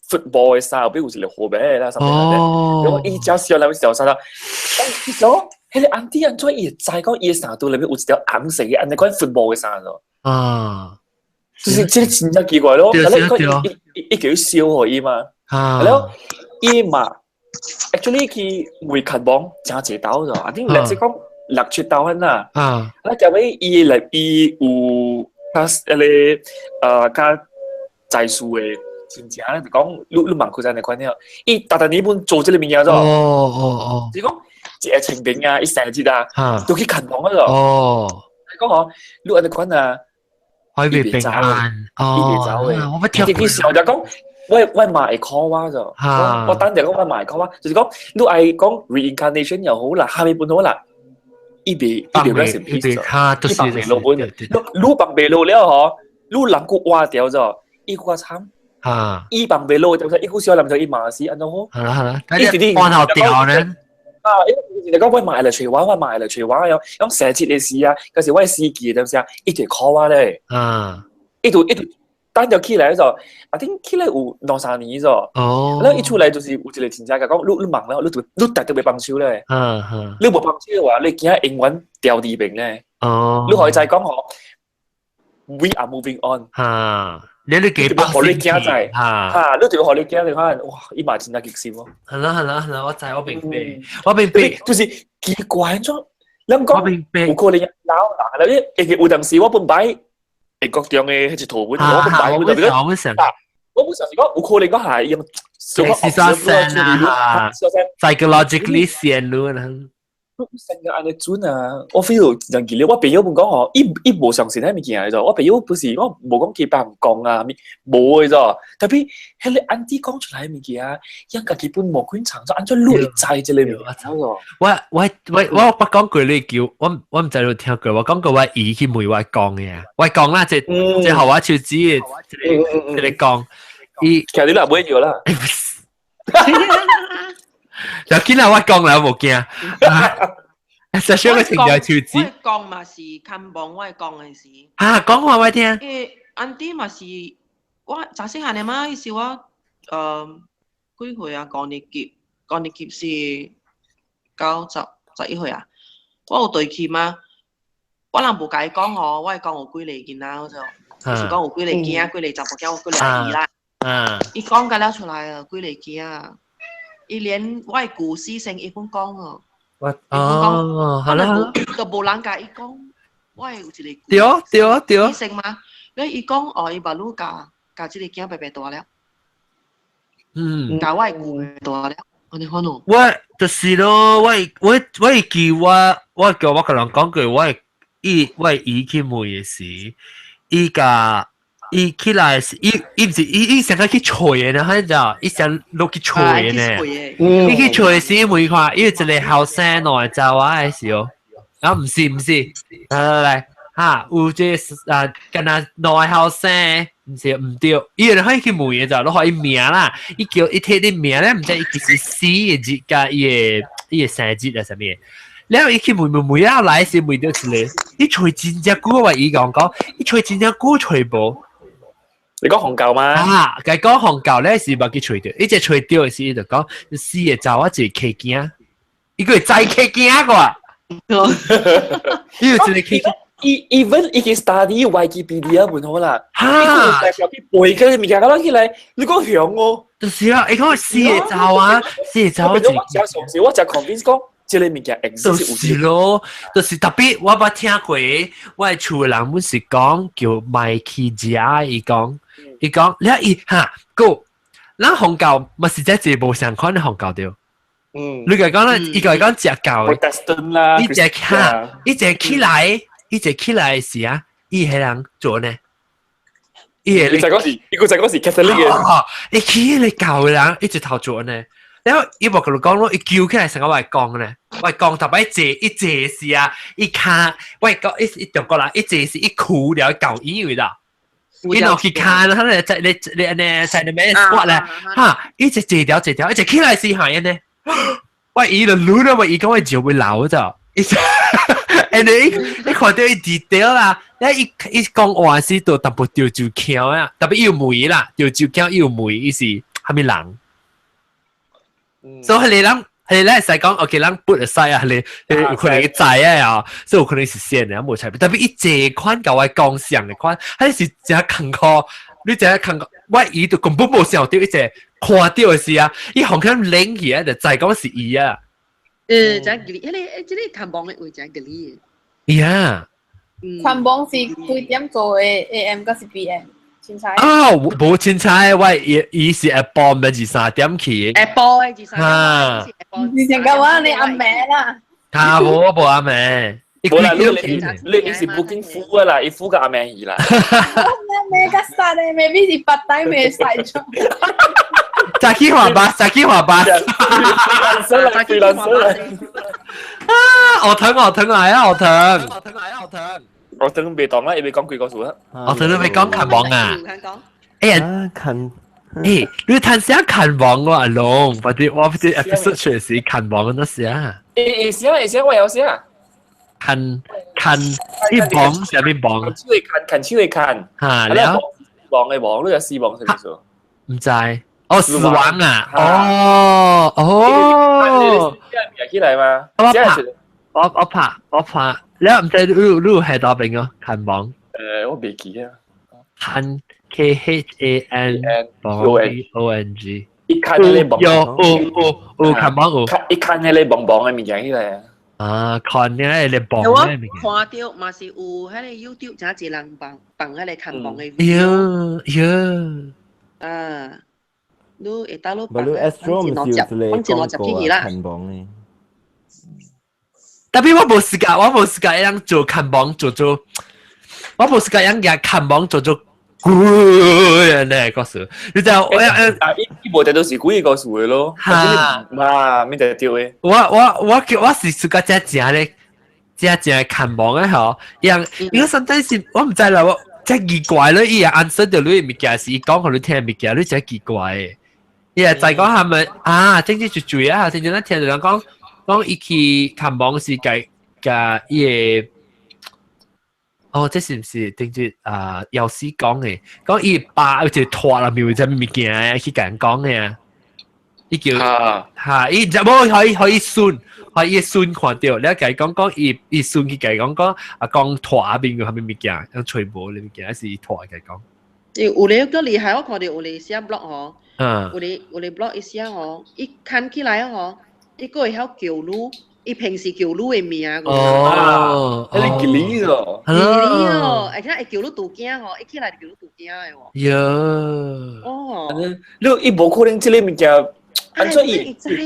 football 嘅衫，比如是條河邊啦，什麼嘅，咁伊只少量少衫啦。咁咗，迄個安迪安怎伊知講伊三圖裏面有一條紅色嘅，安尼款 football 嘅衫咯。就是即係真正奇怪咯。伊叫笑可以嘛？係咯，伊嘛 actually 佢會看網真濟刀咗，I think let's say講。6-7tahun lah. Jadi ia有他他在數嘅真正咧，就講你問佢真係款了。伊大你本做這個物件咗。就講一個清明啊，一生日啊，都去看房嗰度。你講哦，你安尼款啊，可以平安。伊未走嘅。我聽佢時候就講。我買 call 話就，我單就講我買 call 話，就是講你係講 reincarnation 又好啦，下面半好啦。伊別 rest in peace 咗，伊放未落本，你放未落了嗬，你人個挖掉咗，伊個慘，伊放未落，就係伊個小男仔伊馬死，安怎好？係啦，伊直啲往後掉呢？你講我買嚟隨話，我買嚟隨話有，咁成節嘅事啊，嗰時我係司機點先啊，一條 call 話咧，一條單就起來咗，I think 起來有2-3年咗，然後一出來就是有一個真正嘅講，你忙啦，你特別幫手咧，你冇幫手嘅話，你驚永遠掉地平咧，你可以再講我 ，we are moving on，你幾幫手？你驚在，你對我你驚你看，哇，伊嘛真係激心咯。係啦，我知我明白，就是奇怪咗，你講有可能老啦，你有陣時我本擺。美國中嘅迄隻圖本，我本來我想是講有可能我係用小個學生啊，psychologically 陷入啦。成日安尼準啊，我 feel 真奇了。我朋友本講哦，伊無相信迄物件嚟咗。我朋友不是我無講佢白唔講啊，無嘅咗。特別迄個安迪講出來嘅物件，因家己本無觀察咗，安怎亂在這裡面啊？走咗。我講句你叫我唔知你聽過，我講過我姨去問我講嘅，我講啦，即係我手指嘅，你講，其實你嗱唔會要啦。就見到我講啦，冇驚。實上個情緒手指。我講嘛是看網，我講嘅是。講話我聽。安迪嘛是我早先下你嘛，意思我幾歲啊？講你劫是91歲啊？我有對佢嘛？我人冇解講我，我係講有幾嚟件啦，我就是講有幾嚟件啊，幾嚟查甫囝，幾嚟阿姨啦。伊講緊了出來啊，幾嚟件啊？伊連我係故事性伊本講哦，好啦，就無人甲伊講，我係有一個對性嘛，因為伊講哦，伊把路教即個囝白白大了，教我係故大了，我哋看咯。我就是咯，我記我同人講句，我係伊去問嘅時，伊甲伊起来是伊唔是伊成日去吹嘅，你知道？伊想落去吹嘅呢。伊去吹是因為看，伊一個後生來就話嘅時候，啊唔是，嚟嚇，有即跟他內後生，唔是唔對，伊可以去問嘅就，你可以名啦，伊叫伊睇啲名咧，唔知伊其實死嘅節加伊嘅生節啊什麼。然後伊去問啊來時問到一個，伊吹真正久話伊講，伊吹真正久吹無。你講紅舊嗎？啊，佢講紅舊咧是冇佢吹到，一隻吹到嘅時就講死嘅就我自己企驚，伊個再企驚個，伊個真係企驚。Even 伊去 study Wikipedia 本好啦，哈，你去背嘅物件，攞起來，你講響喎，就是啊，你講死嘅就啊，死嘅就我自己。我就 convince 講。即係物件就是咯，就是特別我捌聽過，我係厝嘅人本是講叫麥基家，伊講，你嚇個，咱紅教咪是只無相款嘅紅教掉。你講咧，伊講隻教，伊隻嚇，伊隻起來時啊，伊係人做呢？你就嗰時，伊個就嗰時 Catholic 嘅，你起你教嘅人，一直頭做呢？然後伊冇同你講咯，伊叫起來成個話講咧，話講特別一借時啊，伊卡，喂講一中國人一借時一哭了講英語啦，伊落去看，佢咧在你咩 squat 咧，嚇，一直借條，一直起來時係人咧，喂伊就亂啦，喂伊講話就會流咋，伊你看到伊 detail 啦，伊講話是都特別調就橋啊，特別要梅啦，調就橋要梅，伊是係咪人？所以你諗使講 ，OK， 咱 put aside 啊，你有可能知啊，所以有可能是先嘅，冇差別。特別一這款搞嘅講相嘅款，係是真坎坷，你真坎坷，我伊就根本冇想到一隻看到嘅事啊，伊好像領起啊，就再講是伊啊。真係嗰啲，即係看榜嘅會真係嗰啲。呀，看榜是幾點做嘅 AM 嗰是 PM。啊，冇凊彩，喂，伊是下晡咪23點起。下晡嘅23點。之前嘅話你阿妹啦。嚇冇阿妹。冇啦，你是 booking full 啦，伊 full 個阿妹而啦。阿妹個曬咧，maybe 是白帶妹曬咗。再去滑板。啊，我疼來啊！我等未當啦，你未講幾個數啦？我等你未講看網啊！哎呀，看，你睇下看網喎，阿龍，或者我唔知 episode 隨時看網嗰時啊。寫我有寫啊。看啲網上邊網。看超去看。嚇，แล้ว網嘅網都有4網係咪數？唔知。哦，死亡啊！起來嘛？我拍。แล้ว唔知รู้係多邊個看網？我未記啊。看 KHANBONG。一看你網有看網有。一看你網嘅物件起來啊。啊，看你網嘅物件。我看到嘛是有喺個 YouTube 真係人放喺個看網嘅 video。啊，你會打到baru Astro mesti usah看網呢。特別我冇時間樣做看網做，我冇時間樣看網做攰咧個數，你就我一部都是幾個數嘅咯，嚇，嘛咩就掉嘅。我是時間正看網嘅嗬，因為sometimes我唔知啦，我真奇怪咯，伊啊 answer 到你物件是伊講互你聽物件，你真奇怪嘅，伊啊再講係咪啊？正就注意啊，正咱聽到人講。講伊去看網是計伊個，這是唔是定住藥師講嘅？講伊爸有隻拖啦，苗隻物件去人講嘅啊！伊叫嚇，伊就冇可以孫看到，你計講伊孫去計講講拖邊個係咪物件？用吹波你物件是拖計講。有咧個厲害，我看到有咧寫 blog 哦，有咧 blog 一寫哦，一看起來哦。一個會曉叫路，伊平時叫路嘅名個。哦，你吉利咯，吉利哦，而且會叫路杜驚哦，一起來就叫路杜驚嘅喎。呀，哦，你伊無可能即個物件，按照伊知掉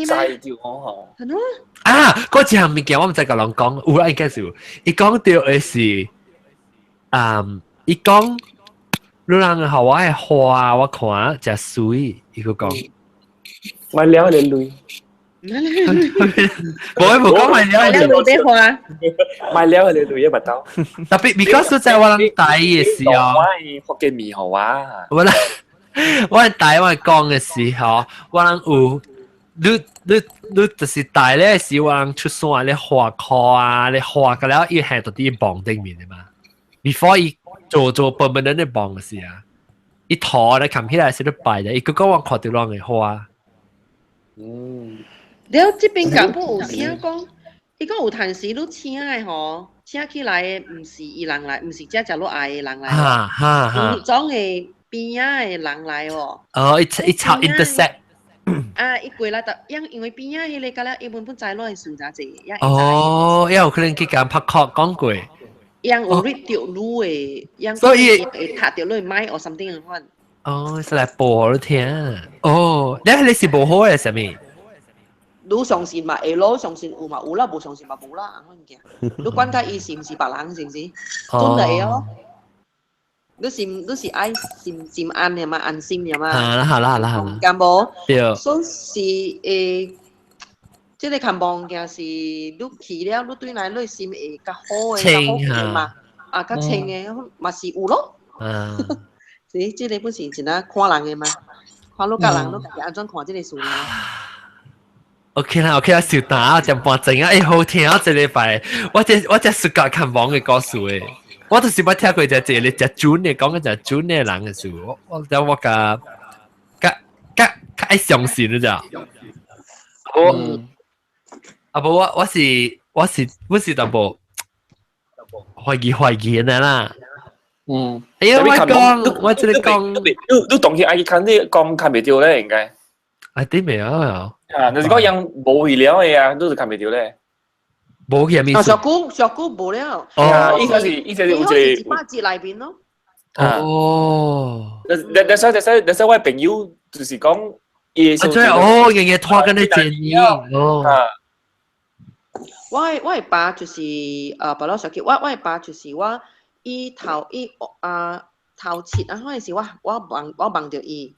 我嗬。係咯。啊，嗰隻物件我唔知個人講，有啦應該是有，伊講到嘅是，伊講你人好我係花，我看只水，伊個講。買了你累，冇講買了，買了你俾花，買了你累一百刀。特別 because 在我人大嘅時候，我嘅面好啊，我人大我講嘅時候，我人有。你就是大咧時，我人出山咧畫課啊，你畫嘅了，伊係到啲綁頂面嘅嘛。Before 伊做 permanent 嘅綁嘅時啊，伊拖咧冚起來是咧擺嘅，伊個個我看到啷嘅畫。了這邊根本有聽講，伊講有陣時你請嘅吼，請起來嘅唔是伊人來，唔是只你愛嘅人來，總係邊啊嘅人來喎。哦，一抄 intersect。啊！伊過來就因為邊啊，迄個個咧，伊本在攞嚟選擇者，哦，有可能佢咁拍殼講過，因有 read 條路誒，所以會讀條路買或 something 款。哦，是來播你聽。哦，你是無好嘅什麼？你相信嘛？會咯，相信有嘛有啦，無相信嘛無啦，咁樣。你管佢伊是唔是別人，是唔是？真係咯。你是愛心安嘅嘛，安心嘅嘛。好啦，咁無，對。所以即個看望嘅是你去了，你對來你心會較好嘅，較好嘅嘛，啊，較清嘅，嘛是有咯。即個本是真啊，看人嘅嘛，看你個人，你家己安怎看即個事嘅。OK 啦，小打就半陣啊，好聽啊！這禮拜我只暑假看網嘅故事誒。我都是冇聽過只你只準嘅講嘅就準嘅人嘅事，我較愛相信你咋？我是淡薄懷疑嘅啦。哎呀，我即係講，你當時阿姨看你講看唔到咧，應該。啊，啲未啊？啊，就是講人冇去了嘅啊，都是看唔到咧。冇嘅咩？小姑冇了。哦，依家是有一個8節裏邊咯。哦。但係我朋友就是講，日日拖緊你建議哦。我係爸就是白老小姐，我係爸就是我頭切啊，嗰陣時我望到伊，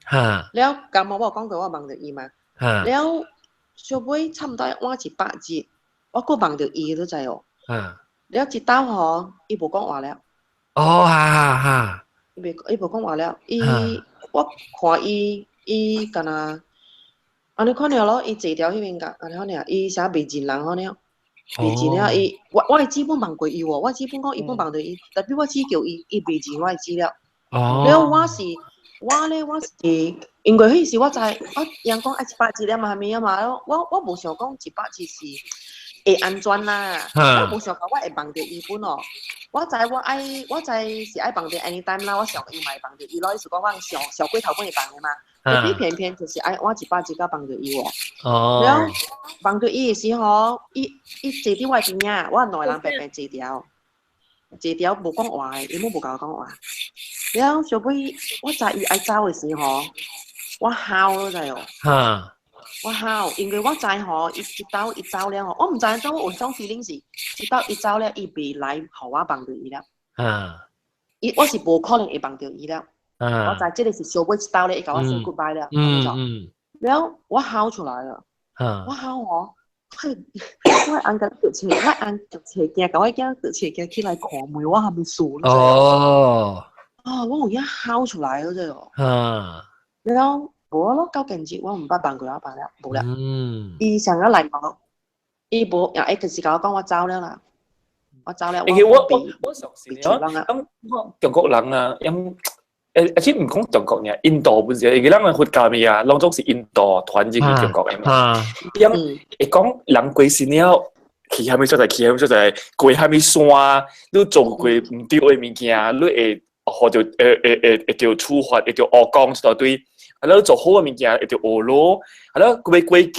了咁我講過我望到伊嘛，了小妹差唔多我是8節。我個望到伊都知哦，你一刀嗬，伊無講話了。哦，哈，伊無講話了，我看伊干那，安尼看了咯，伊坐條迄邊個，安尼看了，伊寫未盡人看了，未盡了伊，我係基本望過伊喎，我基本講伊本望到伊，特別我只叫伊未盡我係知了。了我是，因為迄時我知，我人講100字了嘛，係咪啊嘛？我無想講100字是。會安全啦，我冇想講我會望到伊本哦。我知是愛望到 anytime 啦，我上伊咪望到伊咯。意思講我上過頭本會望嘅嘛，但係偏就是愛我100字甲望到伊喎。然後望到伊嘅時候，伊坐喺我邊呀，我內人白白坐條無講話嘅，伊冇甲我講話。然後上尾我知伊愛走嘅時候，我喊咯就哦。我好，因為我知吼，伊走了吼，我唔知做我種 feeling 是，伊走了，伊未來，互我望到伊了。我是無可能會望到伊了。我知即個是小妹走了，伊甲我 say goodbye 了。然後我喊出來了，我喊我按個腳斜，我按腳斜鏡，甲我驚腳斜鏡起來看妹，我還沒數了。我有一喊出來了啫哦。然後。無咯，到近節我唔捌望過我爸了，無啦。伊上咗嚟講，伊無又一時甲我講我走了啦，我上次咁中國人啊，而且唔講中國呢，印度本身，佢哋佛教咩啊，當中是印度傳入去中國嘅嘛。因會講人過身了，去下面所在，過下面山，你做過唔對嘅物件，你會學到會到處罰，會到惡講一大堆。係咯，做好嘅物件會條學咯，係咯，佢要過橋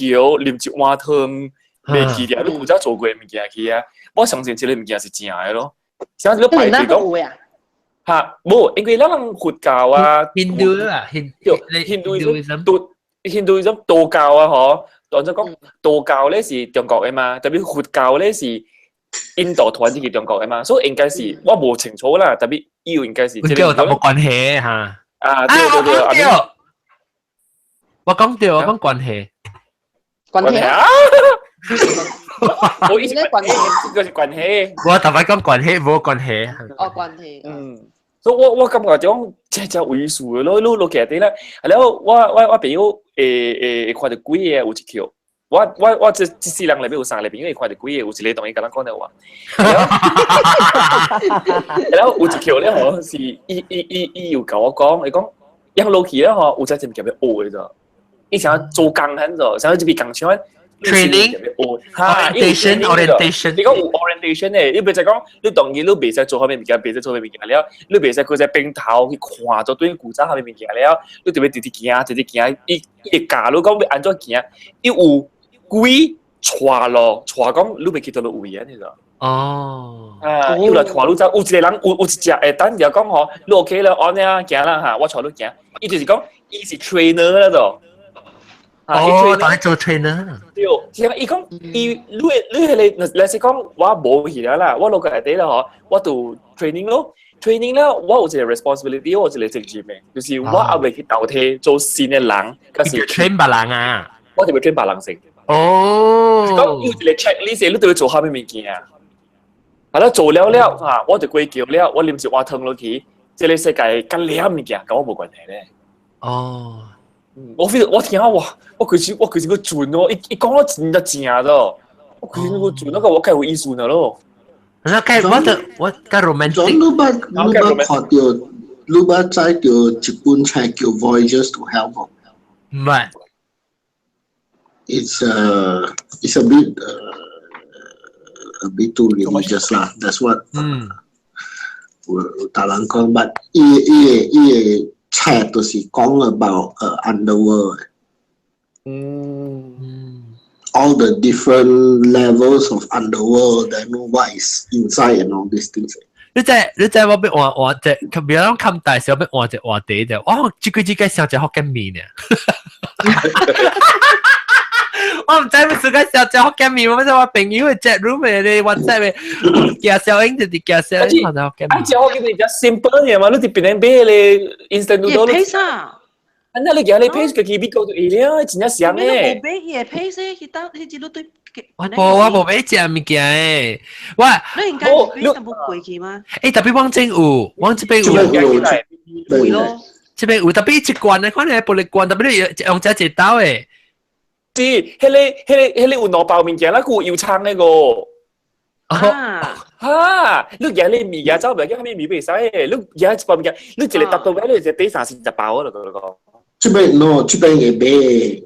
啉一碗湯，未記了，你古早做過嘅物件去啊！我相信這個物件是真嘅咯。像你排隊講嚇，冇，因為咱佛教啊，印度啊，印度道教啊，嗬，當咗講道教咧是中國嘅嘛，特別佛教咧是印度團啲中國嘅嘛，所以應該是我冇清楚啦，特別要應該是即係冇關係嚇。對，我講關係。關係啊！我意思係關係，個是關係。我頭先講關係，冇關係。哦，關係。所以我感覺種真係為數嘅咯，攞其實咧，然後我朋友看到幾個有一條。我這世人裏邊有三個朋友，看到幾個有一個同伊甲咱講的話，然後有一條咧，好像是伊有甲我講，伊講養落去咧，吼，有隻物件要學嘅啫，伊想要做工很咗，想要一邊工廠 training orientation，你講有 orientation 咧，你唔係講你當然你袂使做下面物件，袂使做下面物件了，你袂使佢在邊頭去看咗對古早下面物件了，你特別直行，伊會教你講要安怎行，伊有。鬼帶咯，帶講你袂記到落位啊，你知？哦，有來帶你走，有一個人有一隻誒，等就講吼，你 OK 啦，安尼啊，行啦嚇，我帶你行。伊就是講，伊是 trainer 啦就。哦，當你做 trainer。對，像伊講，伊你係你是講我冇去啦，我落個下底啦嗬，我做 training 咯。training 咧，我有一個 responsibility，我有一個責任嘅，就是我後尾去倒替做新嘅人，嗰時 train 別人啊，我就會 train 別人先。哦，講要一個 checklist，你都要做下面物件啊。係啦，做了嚇，我就歸叫了，我臨時話騰落去，即個世界跟兩物件跟我冇關係咧。哦，我聽下哇，我其實個準咯，一講到真就正咗，我其實個準那個我計有意思啦咯。那計我計 romantic。你看到，你知道一本冊叫 Voyages to Hell 冇？唔係。It's a bit too religious lah. That's what 有人講，but 伊個冊都是講 about underworld. All the different levels of underworld and what is inside and all these things. 你知我俾我只，佢別人咁大時候俾我只話地就，哦，自己想只學緊面啊！我唔知咩時間時候就學緊面，我咪話朋友嘅 chat room 嘅你 WhatsApp 嘅，介紹應就啲介紹，我就學緊面。只學緊面就 simple 嘅嘛，你啲邊俾你 instant noodle。也 pace 啊！那你叫你 pace 個機比較易了，真係想咧。你冇俾也 pace，佢當佢只都對。我冇俾食物件誒，喂，你而家你有冇貴氣嗎？誒特別往正有，往這邊有，會咯，這邊有特別一罐咧，可能係玻璃罐，特別你用隻隻刀誒。是，迄個有兩包物件啦，佢有撐那個。你而你米嘅走唔係叫咩米俾使？你而一包物件，你一個搭到位，你就抵30包啦，嗰個。這邊嘅俾，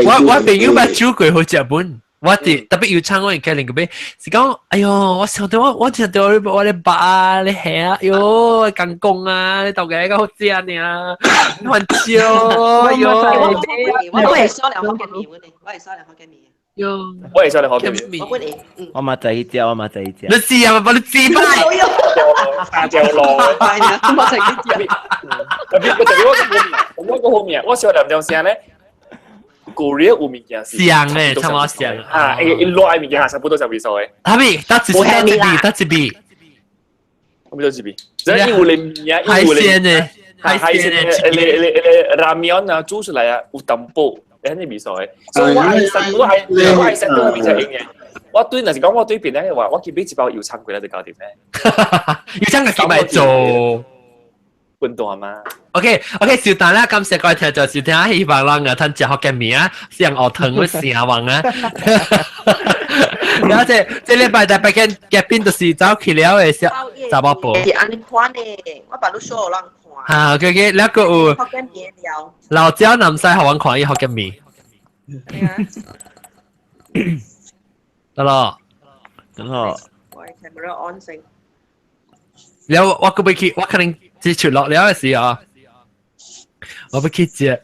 我朋友把酒櫃好食本。我哋特別要撐我而家另個邊，是講，哎呦，我想到我想到我哋爸你係啊，喲，緊工啊，你到嘅個好正啊，很笑，哎呦，我係收兩塊嘅面，我係收兩塊嘅面。喲，我係收兩塊嘅面。我嘛仔隻，我嘛仔隻。你試下咪，你試吧。沙椒螺，我仔隻。我個後面，我收兩條線咧。Korea 有物件是像誒，差唔多像啊！一攞物件下差不多就會數誒。係咪？得一筆。我唔知幾筆。即係有嚟啊！海鮮誒，海鮮誒，ramen 啊，煮出來啊，有淡薄，你肯定未數誒。所以我係食到邊隻型嘅。我對嗱時講，我對邊咧話，我見俾一包油餐過嚟就搞掂咧。油餐嘅點咪做？運動啊嘛。OK，小蛋啦，感謝各位聽眾收聽，希望咱個吞食福建麵啊，上學堂嘅時候啊。然後這禮拜大伯嘅嘉賓就是走去了嘅小查某婆。係安尼看嘅，我把你 show 人看。嚇，OK，แล้วก็有福建麵了。老椒南西學我看伊福建麵。得咯。我係 camera on 先。แล้ว我個要去，我可能接觸落了嘅時候。我要去食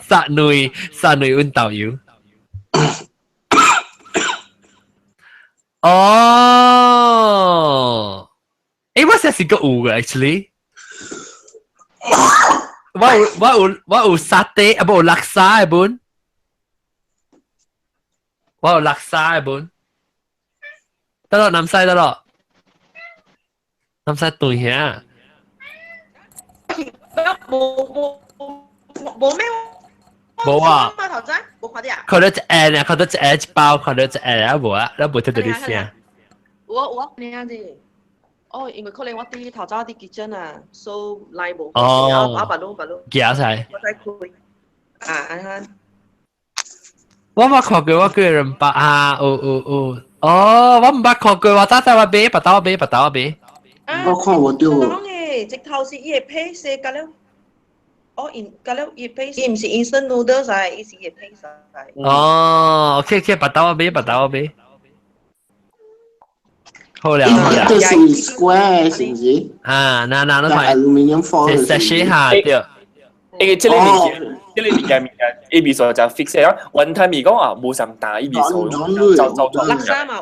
殺女運豆油。哦，誒，我先是個有嘅 ，actually。我有沙爹，啊，冇laksa 嘅本。我有垃圾嘅本，得咯，南西得咯，南西對呀。冇咩？冇啊！頭仔冇快啲啊！佢都只誒啊，佢都只誒一包，佢都只誒啊，冇啊，你冇聽到啲聲。我你啱啲。哦，因為可能我啲頭早啲結晶啊，so 嚟冇。哦。啊，白佬。驚晒。我再開。啊，啱。我冇看過，我個人把啊，哦，我唔捌看過，我打我俾，白打我俾。我看我丟。講嘅，直頭是伊個配色㗎了。哦，㗎了伊配色，伊唔是 instant noodles 啊，伊是伊個配色。哦 ，OK， 白打我俾。好了。這是 square 是唔是？啊，那都係 aluminium foil。係寫下掉。誒，這裡物件，A B 數就 fix 咗。one time 講啊，冇咁大 A B 數，就垃圾嘛。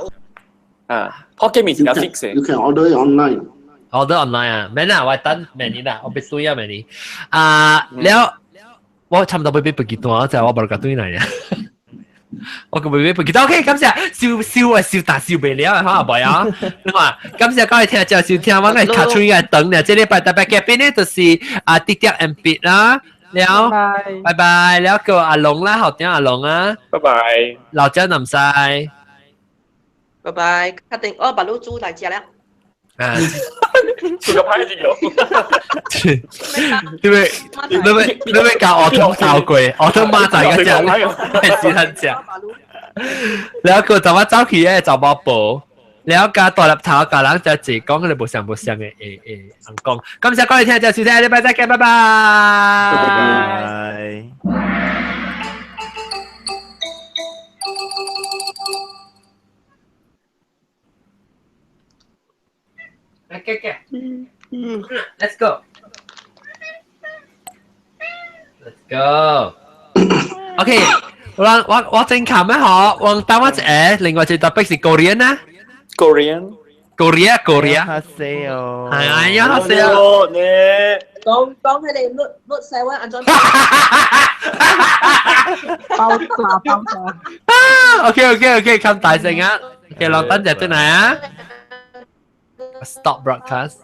啊，我見面就 fix。 You can order it online. order online 啊，咩啊？我等明年啦，我俾對啊明年。啊，แล้ว我差唔多俾幾多，就我冇個對嚟啊。我個俾幾多 ？OK， 感謝笑大笑未了，好唔好啊？你話感謝各位聽就聽我嘅卡吹嘅等咧，即係禮拜特別嘅邊咧就是啊滴滴 M B 啦。แล้ว拜拜แล้วก็อาหลง啦好聽阿龍啊拜拜老張南西拜拜確定哦白佬豬嚟食啦做個牌子有你咪教我通教句我通孖仔嗰隻係只肯食แล้วก็จะว่าเจ้าขี้เนี่ยจะบอกปูแล้วก็ตัวรับเท้ากับหลังจะจีก้องเลยบุษบุษยังอังกงก็ไม่ใช่ก้อนที่จะสุดท้ายได้ไปได้แค่บ๊ายบายOkay. Let's go. OK. 我正琴咩嗬？我答乜嘢？另外最特別是 Korean 啦。Korea。Annyeonghaseyo。係Annyeonghaseyo。你講佢哋 note 7安裝。爆炸。OK，咁大聲啊！OK，落等陣進嚟啊。Stop broadcast。